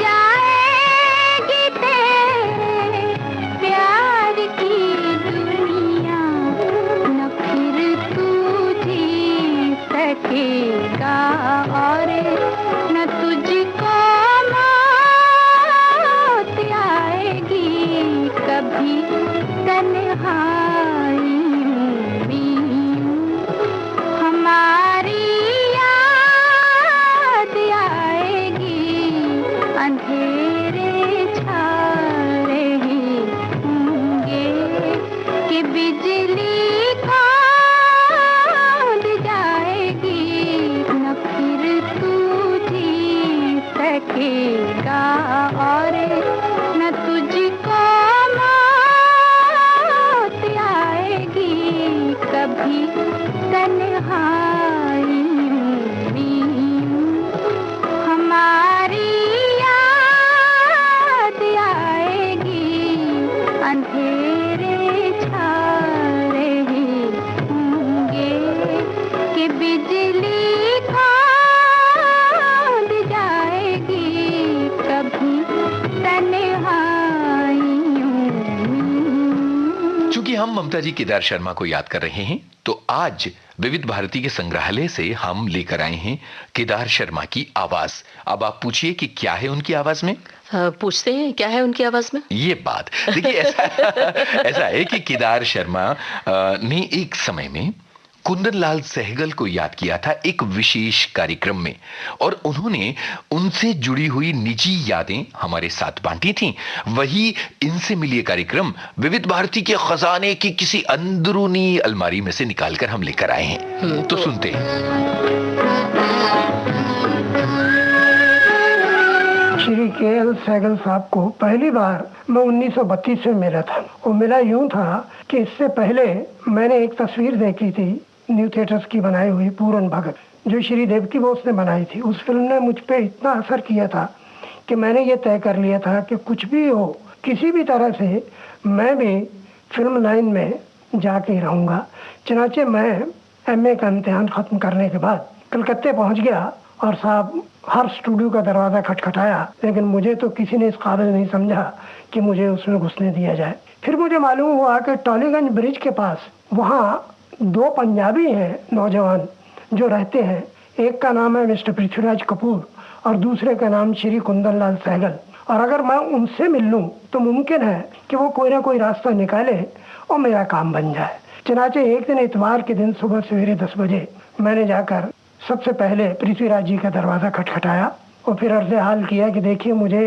जाएगी तेरे प्यार की दुनिया, न फिर तू जी सकेगा और न तुझको मौत आएगी, कभी तन्हाइयों में हमारी याद आएगी, अंधेरे छा रहे होंगे कि बिजली कौंध जाएगी, न फिर तू जी सकेगा और न तुझको मौत आएगी, कभी तन्हाइयों में हमारी याद आएगी, अंधेरे छा रहे होंगे कि बिजली कौंध जाएगी, कभी तन्हाइयों में। चूंकि हम ममता जी केदार शर्मा को याद कर रहे हैं, तो आज विविध भारती के संग्रहालय से हम लेकर आए हैं केदार शर्मा की आवाज। अब आप पूछिए कि क्या है उनकी आवाज में? पूछते हैं क्या है उनकी आवाज में। ये बात देखिए, ऐसा है कि केदार शर्मा ने एक समय में कुंदन लाल सहगल को याद किया था एक विशेष कार्यक्रम में, और उन्होंने उनसे जुड़ी हुई निजी यादें हमारे साथ बांटी थीं। वही इनसे मिलिए कार्यक्रम विविध भारती के खजाने की किसी अंदरूनी अलमारी में से निकालकर हम लेकर आए हैं। तो सुनते हैं। श्री के.एल. सहगल साहब को पहली बार मैं 1932 में मिला था। वो मिला यूं था कि इससे पहले मैंने एक तस्वीर देखी थी न्यू थिएटर्स की बनाई हुई, पूरन भगत, जो श्री देवकी बोस ने बनाई थी। उस फिल्म ने मुझ पे इतना असर किया था कि मैंने ये तय कर लिया था कि कुछ भी हो, किसी भी तरह से मैं भी फिल्म लाइन में जाके ही रहूँगा। चनाचे मैं एमए का इम्तिहान ख़त्म करने के बाद कलकत्ते पहुँच गया और साहब हर स्टूडियो का दरवाज़ा खटखटाया, लेकिन मुझे तो किसी ने इस काबिल नहीं समझा कि मुझे उसमें घुसने दिया जाए। फिर मुझे मालूम हुआ कि टॉलीगंज ब्रिज के पास वहाँ 2 पंजाबी हैं नौजवान जो रहते हैं। एक का नाम है मिस्टर पृथ्वीराज कपूर और दूसरे का नाम श्री कुंदन लाल सहगल। और अगर मैं उनसे मिल लूँ तो मुमकिन है कि वो कोई ना कोई रास्ता निकाले और मेरा काम बन जाए। चनाचे एक दिन इतवार के दिन सुबह सवेरे 10 बजे मैंने जाकर सबसे पहले पृथ्वीराज जी का दरवाज़ा खटखटाया और फिर अर्ज़ हाल किया कि देखिए मुझे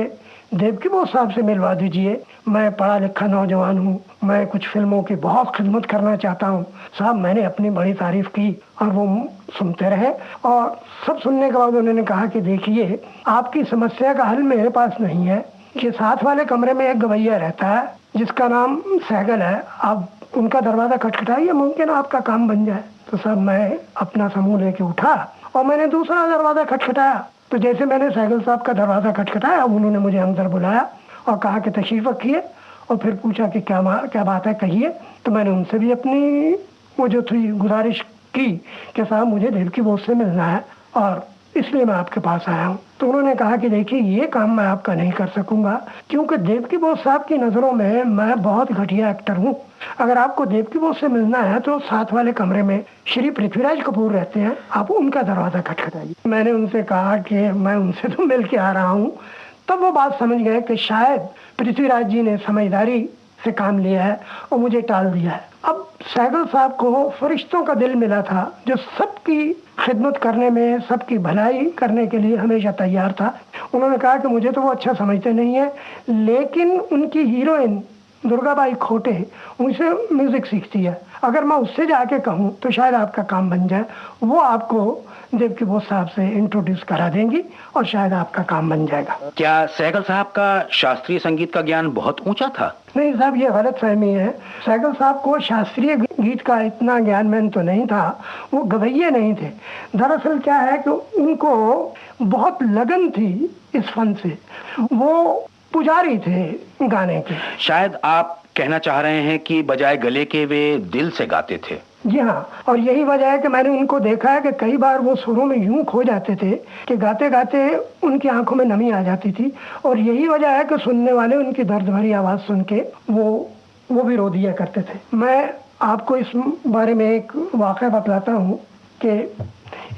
देवकी बोस साहब से मिलवा दीजिए, मैं पढ़ा लिखा नौजवान हूँ, मैं कुछ फिल्मों की बहुत खिदमत करना चाहता हूँ। साहब मैंने अपनी बड़ी तारीफ की और वो सुनते रहे और सब सुनने के बाद उन्होंने कहा कि देखिए आपकी समस्या का हल मेरे पास नहीं है, कि साथ वाले कमरे में एक गवैया रहता है जिसका नाम सहगल है, आप उनका दरवाज़ा खटखटाइए, मुमकिन आपका काम बन जाए। तो साहब मैं अपना समूह लेके उठा और मैंने दूसरा दरवाज़ा खटखटाया। तो जैसे मैंने सहगल साहब का दरवाज़ा खटखटाया, उन्होंने मुझे अंदर बुलाया और कहा कि तशरीफ़ रखिए और फिर पूछा कि क्या बात है कहिए। तो मैंने उनसे भी अपनी वो जो थी गुजारिश की कि साहब मुझे देवकी बोस से मिलना है और इसलिए मैं आपके पास आया हूँ। तो उन्होंने कहा कि देखिए ये काम मैं आपका नहीं कर सकूंगा, क्योंकि देवकी बोस साहब की नज़रों में मैं बहुत घटिया एक्टर हूँ। अगर आपको देवकी बोस से मिलना है तो साथ वाले कमरे में श्री पृथ्वीराज कपूर रहते हैं, आप उनका दरवाज़ा खटखटाइए। मैंने उनसे कहा कि मैं उनसे तो मिल के आ रहा हूँ। तब वो बात समझ गए कि शायद पृथ्वीराज जी ने समझदारी से काम लिया है और मुझे टाल दिया है। अब सहगल साहब को फरिश्तों का दिल मिला था जो सबकी खिदमत करने में, सबकी भलाई करने के लिए हमेशा तैयार था। उन्होंने कहा कि मुझे तो वो अच्छा समझते नहीं है, लेकिन उनकी हीरोइन दुर्गाबाई खोटे उनसे म्यूजिक सीखती है, अगर मैं उससे जाके कहूँ तो शायद आपका काम बन जाए। वो आपको देवकी बोस साहब से इंट्रोड्यूस करा देंगी और शायद आपका काम बन जाएगा। क्या सहगल साहब का शास्त्रीय संगीत का ज्ञान बहुत ऊंचा था? नहीं साहब, ये गलत फहमी है। सहगल साहब को शास्त्रीय गीत का इतना ज्ञान तो नहीं था, वो गवैये नहीं थे। दरअसल क्या है कि उनको बहुत लगन थी इस फन से, वो पुजारी थे गाने के। शायद आप कहना चाह रहे हैं कि बजाय गले के वे दिल से गाते थे। जी हाँ, और यही वजह है कि मैंने उनको देखा है कि कई बार वो सुरों में यूं खो जाते थे कि गाते गाते उनकी आंखों में नमी आ जाती थी, और यही वजह है कि सुनने वाले उनकी दर्द भरी आवाज़ सुन के वो भी रो दिया करते थे। मैं आपको इस बारे में एक वाक़या बतलाता हूँ कि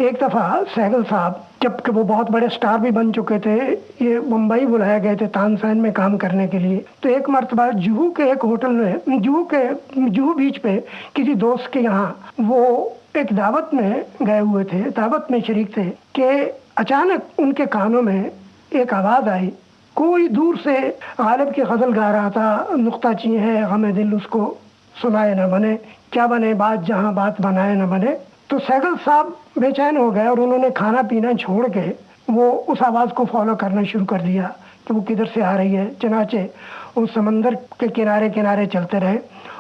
एक दफ़ा सहगल साहब जबकि वो बहुत बड़े स्टार भी बन चुके थे, ये मुंबई बुलाए गए थे तानसेन में काम करने के लिए। तो एक मर्तबा जुहू के एक होटल में, जुहू बीच पे किसी दोस्त के यहाँ वो एक दावत में गए हुए थे, दावत में शरीक थे कि अचानक उनके कानों में एक आवाज़ आई। कोई दूर से गालिब की गज़ल गा रहा था, नुक्ता ची है गमे दिल उसको सुनाए न बने, क्या बने बात जहाँ बात बनाए न बने। तो सहगल साहब बेचैन हो गए और उन्होंने खाना पीना छोड़ के वो उस आवाज़ को फॉलो करना शुरू कर दिया कि वो किधर से आ रही है। चनाचे उस समंदर के किनारे किनारे चलते रहे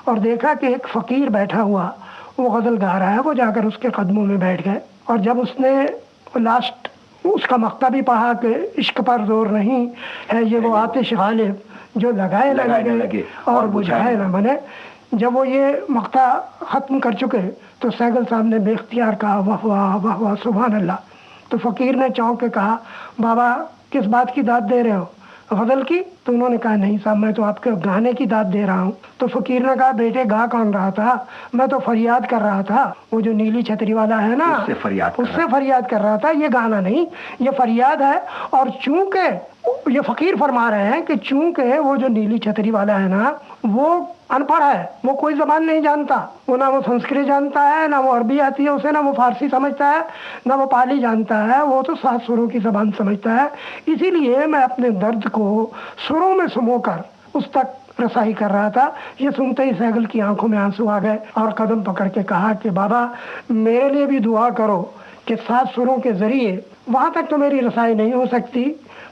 और देखा कि एक फ़कीर बैठा हुआ वो गज़ल गा रहा है। वो जाकर उसके कदमों में बैठ गए और जब उसने लास्ट उसका मक्ता भी पढ़ा कि इश्क पर जोर नहीं है ये वो आतिश गालिब जो लगाए न लगे और बुझाए न बने। जब वो ये मक्ता ख़त्म कर चुके तो सहगल साहब ने बेख्तियार कहा वाह वाह वाह वाह सुभान अल्लाह। तो फ़कीर ने चौंक के कहा बाबा किस बात की दाद दे रहे हो, गज़ल की? तो उन्होंने कहा नहीं साहब मैं तो आपके गाने की दाद दे रहा हूँ। तो फ़कीर ने कहा बेटे गा कौन रहा था? मैं तो फरियाद कर रहा था, वो जो नीली छतरी वाला है ना उससे फरियाद कर रहा था, ये गाना नहीं ये फरियाद है। और चूंकि ये फ़कीर फरमा रहे हैं कि चूंकि वो जो नीली छतरी वाला है ना वो अनपढ़ है, वो कोई ज़बान नहीं जानता, वो ना वो संस्कृत जानता है, ना वो अरबी आती है उसे, ना वो फारसी समझता है, ना वो पाली जानता है, वो तो 7 सुरों की ज़बान समझता है। इसीलिए मैं अपने दर्द को सुरों में समोकर उस तक रसाई कर रहा था। ये सुनते ही सहगल की आंखों में आंसू आ गए और कदम पकड़ के कहा कि बाबा मेरे लिए भी दुआ करो कि 7 सुरों के ज़रिए वहाँ तक तो मेरी रसाई नहीं हो सकती,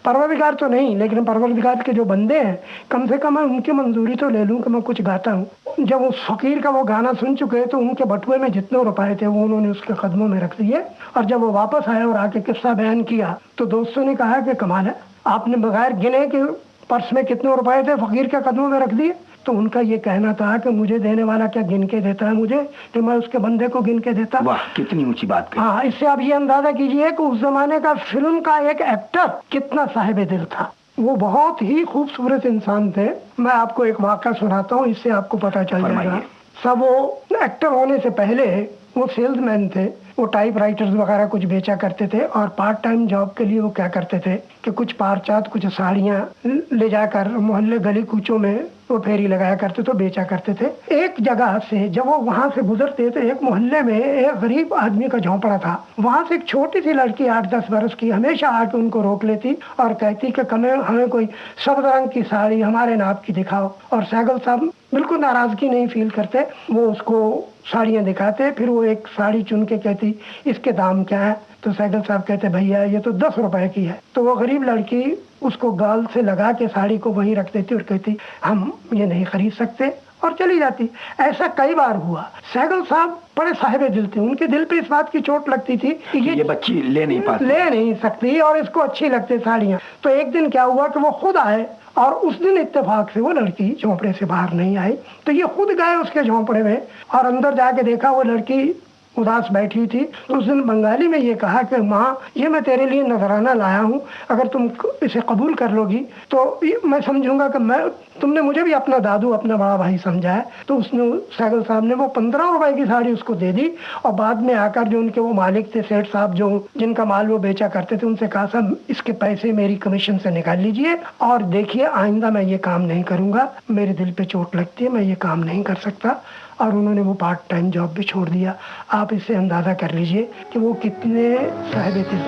परवरदिगार तो नहीं लेकिन परवरदिगार के जो बंदे हैं कम से कम मैं उनकी मंजूरी तो ले लूँ कि मैं कुछ गाता हूँ। जब उस फ़कीर का वो गाना सुन चुके तो उनके बटुए में जितने रुपए थे वो उन्होंने उसके कदमों में रख दिए और जब वो वापस आए और आके किस्सा बयान किया तो दोस्तों ने कहा कि कमाल है, आपने बगैर गिने के पर्स में कितने रुपए थे फ़कीर के कदमों में रख दिए। तो उनका ये कहना था कि मुझे देने वाला क्या गिन के देता है मुझे, कि मैं उसके बंदे को गिन के देता। वाह कितनी ऊंची बात कही। हाँ, इससे आप ये अंदाजा कीजिए कि उस जमाने का फिल्म का एक एक्टर कितना साहिब दिल था। वो बहुत ही खूबसूरत इंसान थे। मैं आपको एक वाक़या सुनाता हूँ, इससे आपको पता चल जाएगा। सब वो एक्टर होने से पहले वो सेल्समैन थे, वो टाइप राइटर्स वगैरह कुछ बेचा करते थे और पार्ट टाइम जॉब के लिए वो क्या करते थे कि कुछ पारचात कुछ साड़ियाँ ले जाकर मोहल्ले गली कूचों में वो फेरी लगाया करते थे, बेचा करते थे। एक जगह से जब वो वहाँ से गुजरते थे, एक मोहल्ले में एक गरीब आदमी का झोंपड़ा था, वहाँ से एक छोटी सी लड़की 8-10 वर्ष की हमेशा आके उनको रोक लेती और कहती कि हमें कोई सब्ज रंग की साड़ी हमारे नाप की दिखाओ। और सहगल साहब बिल्कुल नाराजगी नहीं फील करते, वो उसको साड़ियाँ दिखाते। फिर वो एक साड़ी चुन के कहती इसके दाम क्या है, तो सहगल साहब कहते भैया ये तो 10 रुपए की है। तो वो गरीब लड़की उसको गाल से लगा के साड़ी को वहीं रख देती और कहती हम ये नहीं खरीद सकते और चली जाती। ऐसा कई बार हुआ। सहगल साहब बड़े साहिब दिल थे, उनके दिल पे इस बात की चोट लगती थी कि ये बच्ची ले नहीं सकती और इसको अच्छी लगती साड़ियाँ। तो एक दिन क्या हुआ कि वो खुद आए और उस दिन इत्तेफाक से वो लड़की झोंपड़े से बाहर नहीं आई, तो ये खुद गए उसके झोंपड़े में और अंदर जाके देखा वो लड़की उदास बैठी थी। तो उस दिन बंगाली में ये कहा कि माँ ये मैं तेरे लिए नजराना लाया हूँ, अगर तुम इसे कबूल कर लोगी तो मैं समझूंगा कि तुमने मुझे भी अपना दादू अपना बड़ा भाई समझा है। तो उसने सहगल साहब ने वो 15 रुपए की साड़ी उसको दे दी और बाद में आकर जो उनके वो मालिक थे सेठ साहब जो जिनका माल वो बेचा करते थे, उनसे कहा साहब इसके पैसे मेरी कमीशन से निकाल लीजिए और देखिए आइंदा मैं ये काम नहीं करूंगा, मेरे दिल पे चोट लगती है, मैं ये काम नहीं कर सकता। और उन्होंने वो पार्ट टाइम जॉब भी छोड़ दिया। आप इससे अंदाजा कर लीजिए कि वो कितने साहिब दिल थे।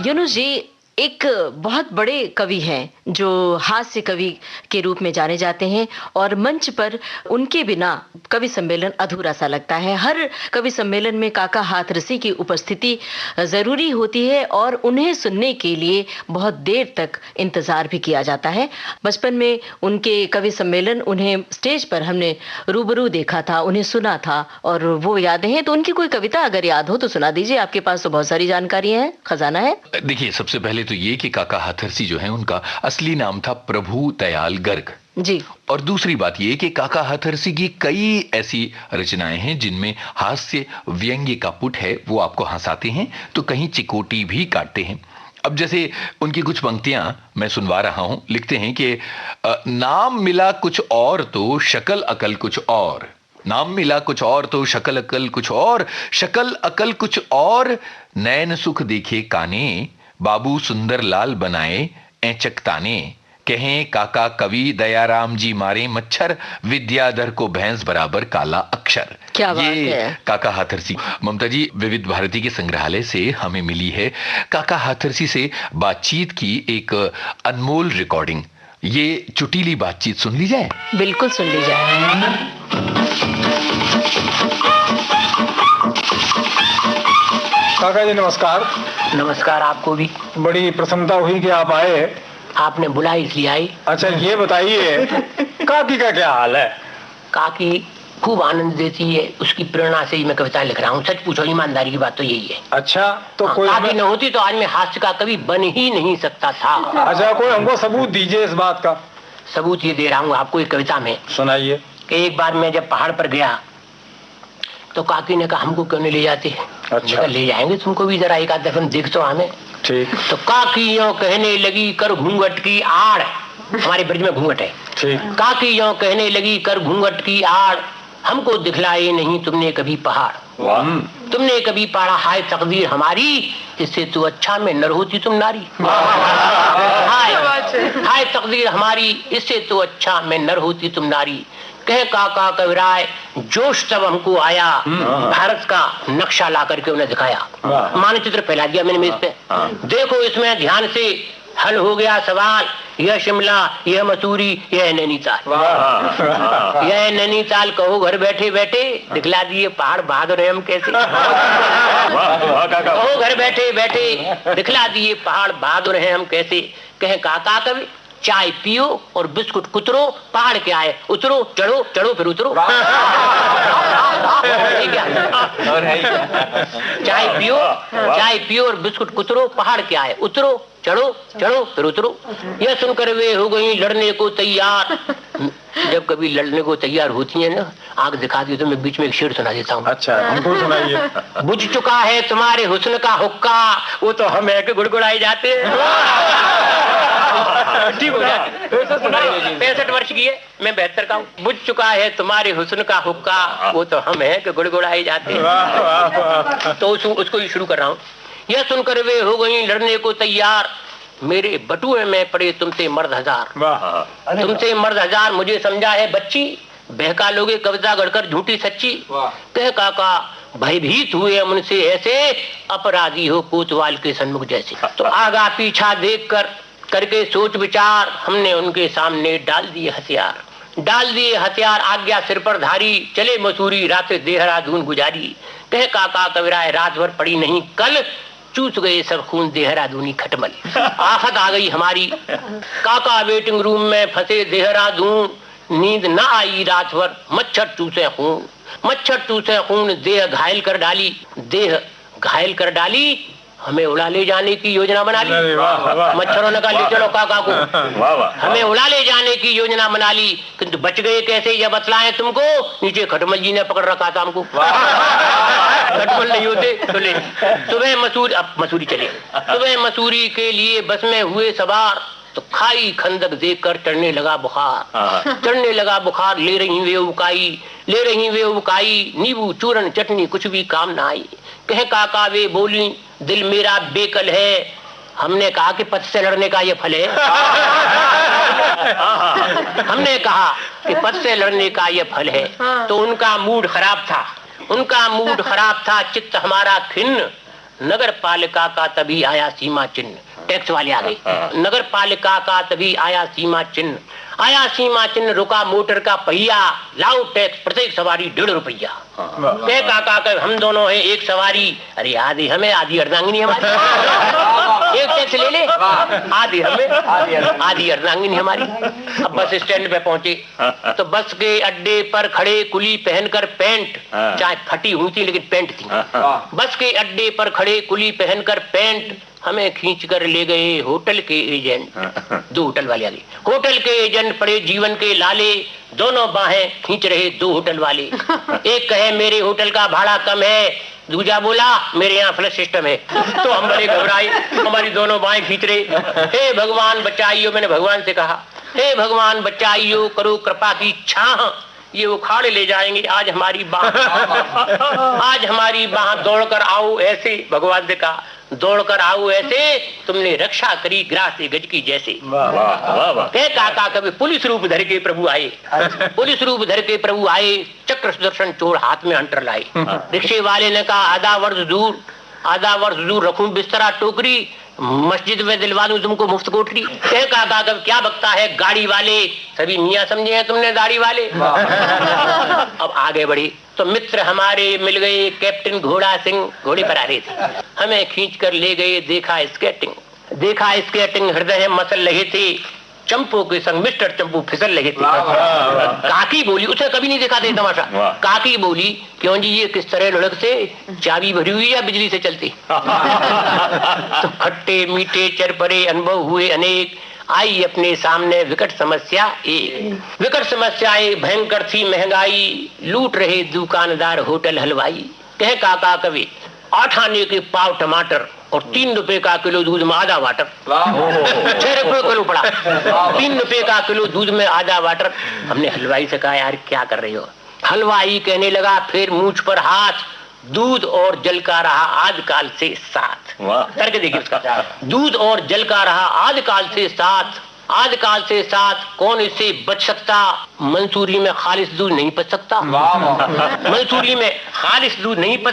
यूनुस जी एक बहुत बड़े कवि हैं जो हास्य कवि के रूप में जाने जाते हैं और मंच पर उनके बिना कवि सम्मेलन अधूरा सा लगता है। हर कवि सम्मेलन में काका हाथरसी की उपस्थिति ज़रूरी होती है और उन्हें सुनने के लिए बहुत देर तक इंतज़ार भी किया जाता है। बचपन में उनके कवि सम्मेलन उन्हें स्टेज पर हमने रूबरू देखा था, उन्हें सुना था और वो यादें हैं। तो उनकी कोई कविता अगर याद हो तो सुना दीजिए, आपके पास तो बहुत सारी जानकारियाँ हैं, खजाना है। देखिए सबसे पहले तो ये कि काका हाथरसी जो है उनका असली नाम था प्रभु दयाल गर्ग जी। और दूसरी बात ये कि काका हाथरसी की कई ऐसी रचनाएं हैं जिनमें हास्य व्यंग्य का पुट है, वो आपको हंसाते हैं तो कहीं चिकोटी भी काटते हैं। अब जैसे उनकी कुछ पंक्तियां मैं सुनवा रहा हूं। लिखते हैं कि नाम मिला कुछ और तो शक्ल अकल कुछ और, नाम मिला कुछ और तो शक्ल अकल कुछ और, शक्ल अकल कुछ और, नैन सुख देखे काने, बाबू सुंदर लाल बनाए ऐचक ताने, कहें काका कवि दयाराम जी मारे मच्छर, विद्याधर को भैंस बराबर काला अक्षर। क्या बात है। काका हाथरसी। ममता जी विविध भारती के संग्रहालय से हमें मिली है काका हाथरसी से बातचीत की एक अनमोल रिकॉर्डिंग। ये चुटीली बातचीत सुन ली जाए। बिल्कुल सुन ली जाए। काका जी नमस्कार। नमस्कार आपको भी। बड़ी प्रसन्नता हुई कि आप आए। आपने बुला इसलिए आई। अच्छा ये बताइए काकी का क्या हाल है? काकी खूब आनंद देती है, उसकी प्रेरणा से ही मैं कविताएं लिख रहा हूँ। सच पूछो ईमानदारी की बात तो यही है। अच्छा तो कोई काकी न होती तो आज मैं हास्य का कवि बन ही नहीं सकता था। अच्छा कोई हमको सबूत दीजिए इस बात का। सबूत ये दे रहा हूँ आपको एक कविता में। सुनाइए। एक बार मैं जब पहाड़ पर गया तो काकी ने कहा हमको क्यों नहीं ले जाते। अच्छा ले जाएंगे तुमको भी, जरा एक आध दफा देख तो हमें। ठीक। तो काकी यूं कहने लगी कर घूंघट की आड़, हमारे ब्रिज में घूंघट है। ठीक। काकी यूं कहने लगी कर घूंघट की आड़, हमको दिखलाए नहीं तुमने कभी पहाड़। तुमने कभी पढ़ा हाय तकदीर हमारी, इससे तो अच्छा मैं नर होती तुम नारी। हाय तकदीर हमारी, इससे तो अच्छा मैं नर होती तुम नारी। कहे काका कविराय जोश तब हमको आया, भारत का नक्शा ला करके उन्हें दिखाया। मानचित्र फैला दिया मैंने मेज पे। देखो इसमें ध्यान से हल हो गया सवाल, यह शिमला, यह मसूरी, यह नैनीताल। यह नैनीताल कहो घर बैठे बैठे, दिखला दिए पहाड़ बहादुर है हम कैसे। कहो घर बैठे बैठे, दिखला दिए पहाड़ बहादुर है हम कैसे। कहे काका कवि चाय पियो और बिस्कुट कुतरो, पहाड़ के आए उतरो, चढ़ो चढ़ो फिर उतरो। चाय पियो और बिस्कुट कुतरो, पहाड़ के आए उतरो, चढ़ो चढ़ो फिर उतरो। यह सुनकर वे हो गई लड़ने को तैयार। जब कभी लड़ने को तैयार होती है ना, आग दिखा दी तो मैं बीच में एक शेर सुना देता हूँ। अच्छा हमको सुनाइए। बुझ चुका है तुम्हारे हुस्न का हुक्का, वो तो हम है कि गुड़गुड़ाए जाते हैं। ठीक हो जाए। 65 वर्ष की है, मैं 72 का हूँ। बुझ चुका है तुम्हारे हुस्न का हुक्का, वो तो हम है कि गुड़गुड़ाए जाते हैं। तो उसको ही शुरू कर रहा हूँ। यह सुनकर वे हो गई लड़ने को तैयार, मेरे बटुए में पड़े तुमसे मर्द हजार। तुमसे मर्द हजार मुझे समझा है बच्ची, बहका लोगे कविता गढ़कर झूठी सच्ची। कह काका भयभीत हुए उनसे ऐसे, अपराधी हो कोतवाल के सन्मुख जैसे। तो आगा पीछा देख कर करके सोच विचार, हमने उनके सामने डाल दिए हथियार। आज्ञा सिर पर धारी, चले मसूरी रात देहरादून गुजारी। कह काका कविराय रात भर पड़ी नहीं कल, चूस गए सब खून देहरादूनी खटमल। आफत आ गई हमारी, काका वेटिंग रूम में फंसे देहरादून। नींद न आई रात भर, मच्छर चूसे खून, देह घायल कर डाली। हमें उड़ा ले जाने की योजना बना ली। मच्छरों ने कहा ले चलो काका को। हमें उड़ा ले जाने की योजना बना ली, किंतु बच गए कैसे यह बतलाएं तुमको। नीचे खटमल जी ने पकड़ रखा था हमको। खटमल नहीं होते तो ले। सुबह मसूरी के लिए बस में हुए सवार, तो खाई खंदक देखकर चढ़ने लगा बुखार। ले रही वे उकाई, नींबू चूरन चटनी कुछ भी काम ना आई। कह काका वे बोली दिल मेरा बेकल है। हमने कहा कि पथ से लड़ने का ये फल है। तो उनका मूड खराब था, चित्त हमारा खिन्न। नगर पालिका का तभी आया सीमा चिन्ह। टैक्स वाले आ गए। नगर पालिका का तभी आया सीमा चिन्ह। रुका मोटर का पहिया, लाओ टैक्स प्रत्येक सवारी 1.5 रुपया। कह काका हम दोनों हैं एक सवारी। अरे आधी हमें आधी अर्धांगिनी हमारी। एक टैक्स ले ले, आधी हमें आधी अर्धांगिनी हमारी। अब बस स्टैंड पे पहुंचे तो बस के अड्डे पर खड़े कुली पहनकर पैंट, चाहे फटी हुई थी लेकिन पैंट थी। बस के अड्डे पर खड़े कुली पहनकर पैंट, हमें खींच कर ले गए होटल के एजेंट। 2 होटल वाले आ गए। होटल के एजेंट पड़े जीवन के लाले, दोनों बाहें खींच रहे 2 होटल वाले। एक कहे मेरे होटल का भाड़ा कम है, दूजा बोला मेरे यहाँ फ्लश सिस्टम है। तो हम बड़े घबराए, हमारी दोनों बाहें खींच रहे। हे भगवान बचाइयो, मैंने भगवान से कहा हे भगवान बचाइयो, करो कृपा की छाह, ये उखाड़ ले जाएंगे आज हमारी बाह। दौड़कर आओ ऐसे, भगवान से कहा दौड़कर आओ ऐसे, तुमने रक्षा करी ग्रास से गज की जैसे। कह काका कभी पुलिस रूप धर के प्रभु आए। चक्र सुदर्शन चोर हाथ में हंटर लाए। रिक्शे वाले ने कहा आधा वर्ष दूर रखूं बिस्तरा टोकरी, मस्जिद में दिलवा दूं तुमको मुफ्त कोठरी। कह काका कब क्या बकता है गाड़ी वाले, सभी मियाँ समझे हैं तुमने दाढ़ी वाले। अब आगे बढ़ी तो मित्र हमारे मिल गए, कैप्टन घोड़ा सिंह घोड़े पर आ रहे थे। हमें खींच कर ले गए, देखा स्केटिंग हृदय मसल रहे थे। चंपू के संग मिस्टर चंपू फिसल रहे थे। काकी बोली, उसे कभी नहीं देखा था तमाशा। काकी बोली क्यों जी ये किस तरह लुढ़कते, चाबी भरी हुई या बिजली से चलती। तो खट्टे मीठे चरपरे अनुभव हुए अनेक, आई अपने सामने विकट समस्या एक भयंकर थी महंगाई, लूट रहे दुकानदार होटल हलवाई। कह काका कवि 8 आने के पाव टमाटर और 3 रुपए का किलो दूध में आधा वाटर। 6 रुपए किलो पड़ा, 3 रुपए का किलो दूध में आधा वाटर। हमने हलवाई से कहा यार क्या कर रहे हो। हलवाई कहने लगा फिर मूंछ पर हाथ, दूध और जल का रहा आदिकाल से साथ। करके देखिए उसका, दूध और जल का रहा आदिकाल से साथ, कौन इससे बच सकता। मंसूरी में खालिस दूध नहीं पच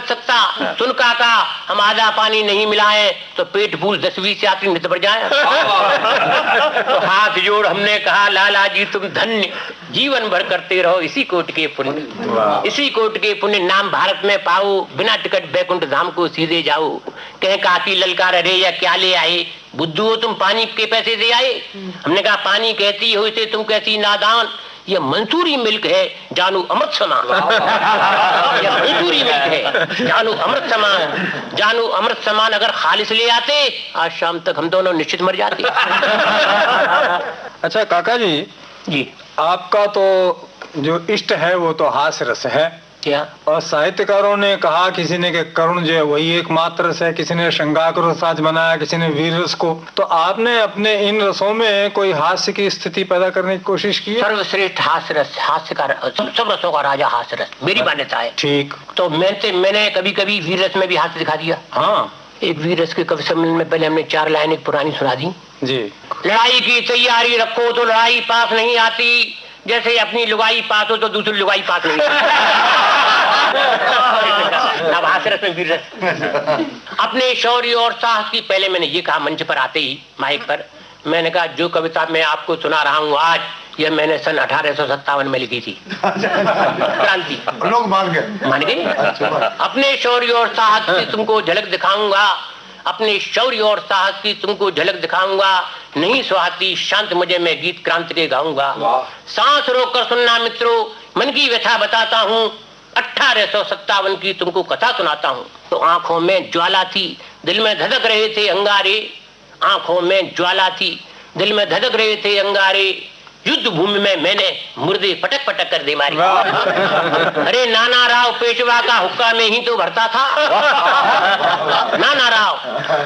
सकता। सुन काका हम आधा पानी नहीं मिलाएं तो पेट फूल 10-20 यात्री नित बढ़ जाए। तो हाथ जोड़ हमने कहा लाला जी तुम धन्य, जीवन भर करते रहो इसी कोट के पुण्य, नाम भारत में पाओ, बिना टिकट बैकुंठ धाम को सीधे जाओ। कह काकी ललकार अरे या क्या ले आए, बुद्धू हो तुम पानी के पैसे दे आए। हमने कहा पानी कहती हो इसे तुम कहती नादान, ये मंसूरी मिल्क है जानू अमृत समान। ये मंसूरी मिल्क है जानू अमृत समान। अगर खालिस ले आते आज शाम तक हम दोनों निश्चित मर जाते। अच्छा काका जी, आपका तो जो इष्ट है वो तो हास्य रस है क्या, और साहित्यकारों ने कहा किसी ने कि करुण जो है वही एकमात्र रस है, किसी ने श्रृंगार को रस आज बनाया, किसी ने वीर रस को। तो आपने अपने इन रसों में कोई हास्य की स्थिति पैदा करने की कोशिश की है? सर्वश्रेष्ठ हास्य रस, हास्य का सब रसों का राजा हास्य रस मेरी मान्यता है। ठीक, तो मैंने कभी कभी वीर रस में भी हास्य दिखा दिया। हाँ, एक वीर रस के कवि सम्मेलन में पहले हमने 4 लाइन एक पुरानी सुना दी जी। लड़ाई की तैयारी रखो तो लड़ाई पास नहीं आती, जैसे अपनी लुगाई पास हो तो दूसरी लुगाई पास नहीं अब हास्यरस में वीर रस। अपने शौर्य और साहस की पहले मैंने ये कहा मंच पर आते ही माइक पर, मैंने कहा जो कविता मैं आपको सुना रहा हूँ आज, यह मैंने सन 1857 में लिखी थी। क्रांति लोग मान गए। अपने शौर्य और साहस की तुमको झलक दिखाऊंगा, अपने शौर्य और साहस की तुमको झलक दिखाऊंगा, नहीं सुहाती शांत मुझे मैं गीत क्रांति के गाऊंगा। सांस रोक कर सुनना मित्रों, मन की व्यथा बताता हूँ, 1857 की तुमको कथा सुनाता हूँ। तो आंखों में ज्वाला थी, दिल में धधक रहे थे अंगारे, आंखों में ज्वाला थी, दिल में धधक रहे थे अंगारे, युद्ध भूमि में मैंने मुर्दे पटक पटक कर दे मारी। अरे नाना राव पेशवा का हुक्का में ही तो भरता था, नाना राव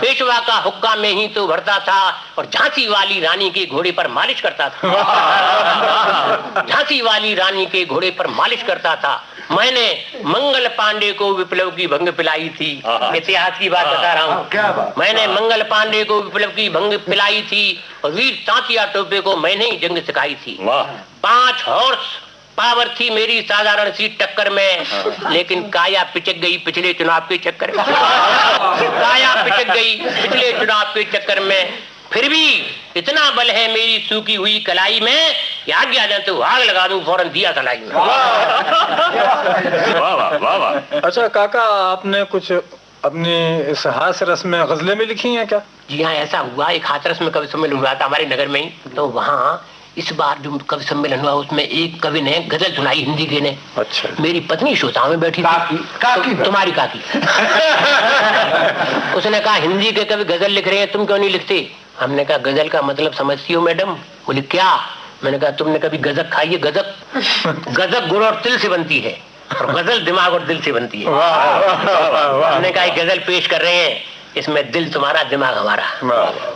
पेशवा का हुक्का में ही तो भरता था, और झांसी वाली रानी के घोड़े पर मालिश करता था, झांसी वाली रानी के घोड़े पर मालिश करता था। मैंने मंगल पांडे को विप्लव की भंग पिलाई थी, इतिहास की बात बता रहा हूँ। मैंने मंगल पांडे को विप्लव की भंग पिलाई थी, और वीर तांतिया टोपे को मैंने ही जंग सिखाई थी। 5 हॉर्स पावर थी मेरी साधारण सी टक्कर में, लेकिन काया पिचक गई पिछले चुनाव के चक्कर में, काया पिचक गई पिछले चुनाव के चक्कर में। फिर भी इतना बल है मेरी सूखी हुई कलाई में, आज्ञा दें तो आग लगा दूं फौरन दिया तलाई में। अच्छा काका, आपने कुछ अपनी इस हास्य रस में गजलें भी लिखी हैं क्या? जी हाँ, ऐसा हुआ। एक हाथरस में कवि सम्मेलन हुआ था हमारे नगर में ही, तो वहाँ इस बार जो कवि सम्मेलन हुआ उसमें एक कवि ने गजल सुनाई हिंदी के ने। अच्छा। मेरी पत्नी श्रोताओं में बैठी थी, तुम्हारी काकी। उसने कहा हिंदी के कवि गजल लिख रहे हैं, तुम क्यों नहीं लिखते? हमने कहा गजल का मतलब समझती हो मैडम? बोले क्या? मैंने कहा तुमने कभी गजक खाई है? गजक, गजक गुड़ और तिल से बनती है, और गजल दिमाग और दिल से बनती है। हमने कहा गजल पेश कर रहे हैं, इसमें दिल तुम्हारा दिमाग हमारा,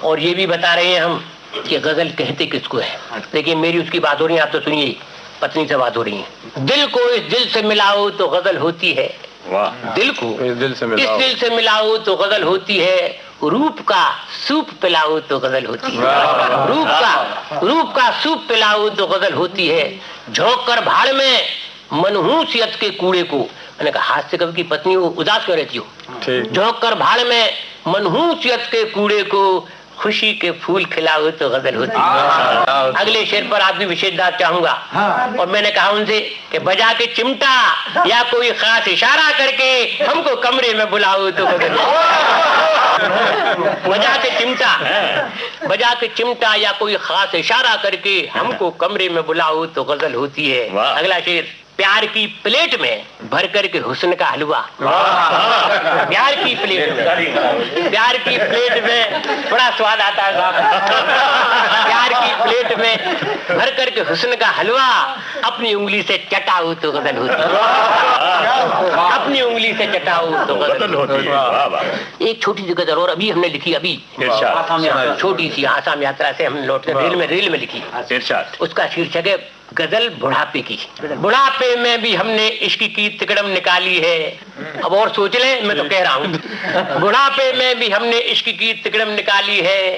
और ये भी बता रहे हैं हम कि गजल कहते किसको है। देखिए मेरी उसकी बात हो रही है, आप तो सुनिए, पत्नी से बात हो रही है। दिल को इस दिल से मिलाओ तो गजल होती है, दिल को इस दिल से मिलाओ तो गजल होती है, रूप का सूप पिलाओ तो गजल होती है, रूप का सूप पिलाओ तो गजल होती है। झोंक कर भाड़ में मनहूसियत के कूड़े को, मैंने कहा हास्य कवि की पत्नी उदास क्यों रहती हो? झोंक कर भाड़ में मनहूसियत के कूड़े को खुशी के फूल खिलाओ तो गजल होती है। अगले शेर पर आपकी विशेष बात चाहूंगा। और मैंने कहा उनसे कि बजा के चिमटा या कोई खास इशारा करके हमको कमरे में बुलाओ तो गजल, बजा के चिमटा या कोई खास इशारा करके हमको कमरे में बुलाओ तो गजल होती है। अगला शेर, प्यार की प्लेट में भर करके हुस्न का हलवा, प्यार की प्लेट में बड़ा स्वाद आता है साहब। प्यार की प्लेट में भर करके हुस्न का हलवा अपनी उंगली से चटाओ तो गजल होती है, अपनी उंगली से चटाओ तो गजल होती है। एक छोटी सी गजल और अभी हमने लिखी, अभी छोटी सी आसाम यात्रा से हम लौटते रेल में लिखी, उसका शीर्षक है गजल बुढ़ापे की। बुढ़ापे में भी हमने इश्क की तिकड़म निकाली है। अब और सोच ले, मैं तो कह रहा हूँ, बुढ़ापे में भी हमने इश्क की तिकड़म निकाली है,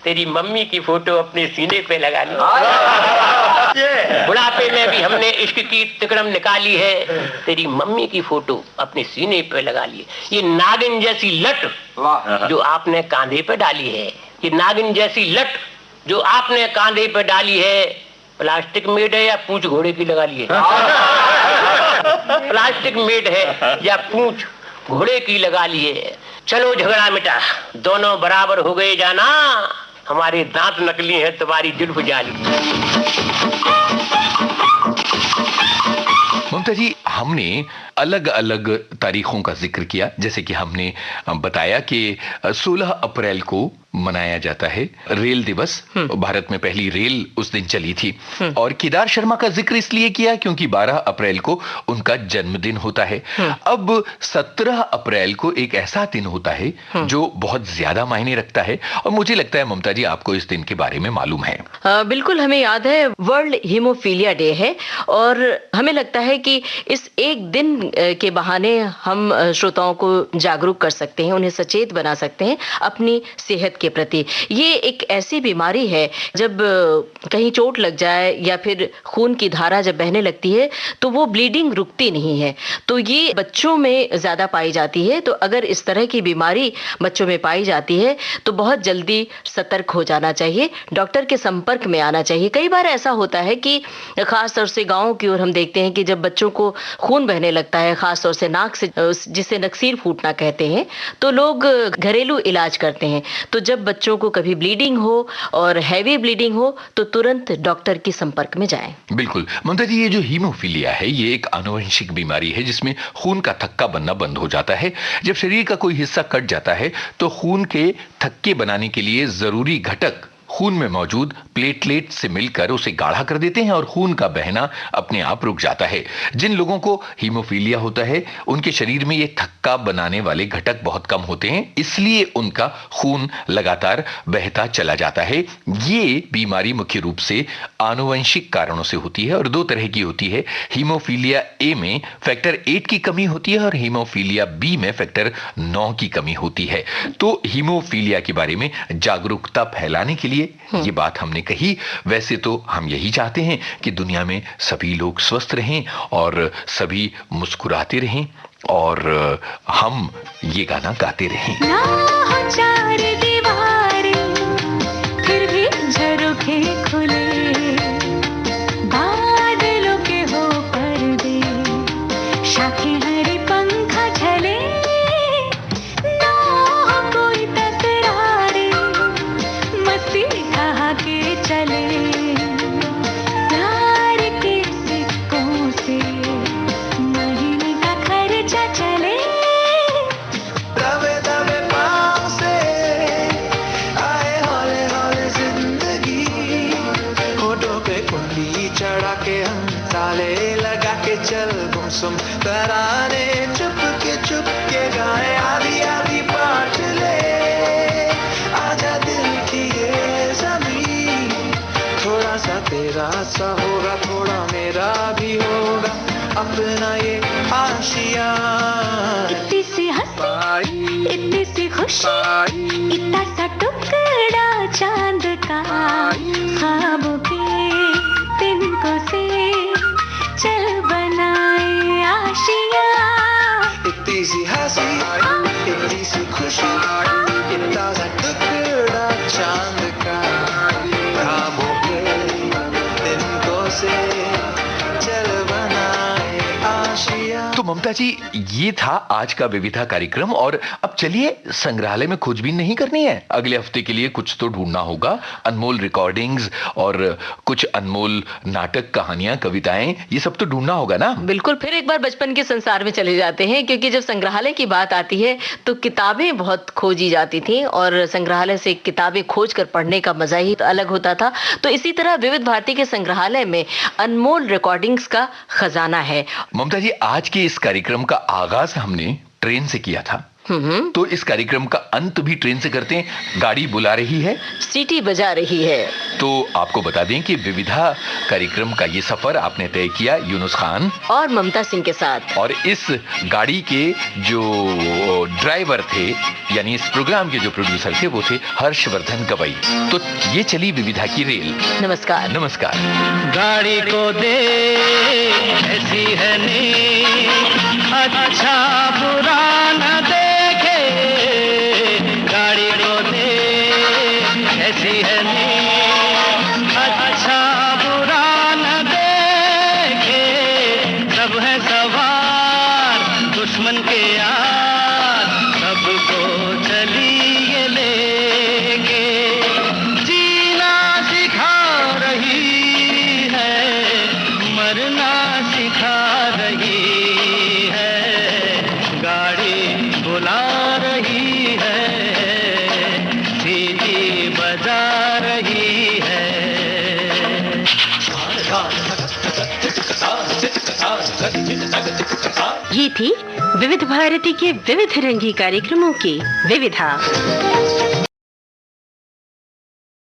तेरी मम्मी की फोटो अपने सीने पे लगा ली। बुढ़ापे में भी हमने इश्क की तिकड़म निकाली है, तेरी मम्मी की फोटो अपने सीने पे लगा ली। ये नागिन जैसी लट जो आपने कांधे पे डाली है, ये नागिन जैसी लट जो आपने कांधे पे डाली है, प्लास्टिक मेड है या पूंछ घोड़े की लगा ली है? प्लास्टिक मेड है या पूंछ घोड़े की लगा ली है। चलो झगड़ा मिटा, दोनों बराबर हो गए जाना, हमारे दांत नकली है तुम्हारी जुल्फ जाली। ममता जी, हमने अलग अलग तारीखों का जिक्र किया, जैसे कि हमने बताया कि 16 अप्रैल को मनाया जाता है रेल दिवस। भारत में पहली रेल उस दिन चली थी। और केदार शर्मा का जिक्र इसलिए किया क्योंकि 12 अप्रैल को उनका जन्मदिन होता है। अब 17 अप्रैल को एक ऐसा दिन होता है जो बहुत ज्यादा मायने रखता है, और मुझे लगता है ममता जी आपको इस दिन के बारे में मालूम है। बिल्कुल, हमें याद है वर्ल्ड हीमोफीलिया डे है, और हमें लगता है कि इस एक दिन के बहाने हम श्रोताओं को जागरूक कर सकते हैं, उन्हें सचेत बना सकते हैं अपनी सेहत के प्रति। ये एक ऐसी बीमारी है, जब कहीं चोट लग जाए या फिर खून की धारा जब बहने लगती है तो वो ब्लीडिंग रुकती नहीं है। तो ये बच्चों में ज्यादा पाई जाती है। तो अगर इस तरह की बीमारी बच्चों में पाई जाती है तो बहुत जल्दी सतर्क हो जाना चाहिए, डॉक्टर के संपर्क में आना चाहिए। कई बार ऐसा होता है कि खास तौर से गाँव की ओर हम देखते हैं कि जब बच्चों को खून बहने लगता है, खास तौर से नाक से, जिसे नक्सीर फूटना कहते हैं, तो लोग घरेलू इलाज करते हैं। तो जब बच्चों को कभी ब्लीडिंग हो और हैवी ब्लीडिंग हो तो तुरंत डॉक्टर के संपर्क में जाएं। बिल्कुल ममता जी, ये जो हीमोफीलिया है ये एक आनुवंशिक बीमारी है जिसमें खून का थक्का बनना बंद हो जाता है। जब शरीर का कोई हिस्सा कट जाता है तो खून के थक्के बनाने के लिए जरूरी घटक खून में मौजूद प्लेटलेट से मिलकर उसे गाढ़ा कर देते हैं और खून का बहना अपने आप रुक जाता है। जिन लोगों को हीमोफीलिया होता है उनके शरीर में ये थक्का बनाने वाले घटक बहुत कम होते हैं, इसलिए उनका खून लगातार बहता चला जाता है। ये बीमारी मुख्य रूप से आनुवंशिक कारणों से होती है और दो तरह की होती है। हीमोफीलिया ए में फैक्टर 8 की कमी होती है और हीमोफीलिया बी में फैक्टर 9 की कमी होती है। तो हीमोफीलिया के बारे में जागरूकता फैलाने के लिए ये बात हमने कही। वैसे तो हम यही चाहते हैं कि दुनिया में सभी लोग स्वस्थ रहें और सभी मुस्कुराते रहें और हम ये गाना गाते रहें। ना हो चार दीवारें फिर भी झरोखे खुले, बादलों के हो पर्दे, शाखें हरी पंखा झले, ना हो कोई तकरारे, मस्ती कहा के चले, प्यार के सिक्कों से महीने का खर्चा चले। दबे दबे पाँव से आए हौले हौले जिंदगी, होठों पे कुंडी चढ़ा के हम ताले लगा के चल गुमसुम तराने, चुप के गाए आधी आधी बात ले, आजा दिल की ये ज़मीं, थोड़ा सा तेरा सा होगा थोड़ा मेरा भी होगा अपना ये आशिया। इतनी सी हंसी इतनी सी खुशी, इतना सा टुकड़ा चांद का, ख्वाबों के तिनकों से चल बनाए आशिया। इतनी सी हंसी इतनी सी खुशी, इतना सा टुकड़ा चांद का, ख्वाबों के तिनकों से चल बनाए आशिया। तो ममता जी ये था आज का विविधा कार्यक्रम, और अब चलिए संग्रहालय में खोजबीन नहीं करनी है। अगले हफ्ते के लिए कुछ तो ढूंढना होगा, अनमोल रिकॉर्डिंग्स और कुछ अनमोल नाटक, कहानियां, कविताएं, ये सब तो ढूंढना होगा ना। बिल्कुल, फिर एक बार बचपन के संसार में चले जाते हैं, क्योंकि जब संग्रहालय की बात आती है तो किताबें बहुत खोजी जाती थी और संग्रहालय से किताबें खोज कर पढ़ने का मजा ही अलग होता था। तो इसी तरह विविध भारती के संग्रहालय में अनमोल रिकॉर्डिंग्स का खजाना है। ममता जी आज के इस कार्यक्रम का आगाज हमने ट्रेन से किया था, तो इस कार्यक्रम का अंत भी ट्रेन से करते हैं। गाड़ी बुला रही है, सीटी बजा रही है। तो आपको बता दें कि विविधा कार्यक्रम का ये सफर आपने तय किया यूनुस खान और ममता सिंह के साथ, और इस गाड़ी के जो ड्राइवर थे यानी इस प्रोग्राम के जो प्रोड्यूसर थे वो थे हर्षवर्धन गवई। तो ये चली विविधा की रेल। नमस्कार। नमस्कार। गाड़ी को दे ऐसी है नींद, अच्छा बुरा न देखे, गाड़ी को दे ऐसी है नींद, अच्छा बुरा न देखे, सब है सवार दुश्मन के यार, सबको चलिए लेके, जीना सिखा रही है, मरना सिखा रही है, गाड़ी बुला ये थी विविध भारती के विविध रंगी कार्यक्रमों की विविधा।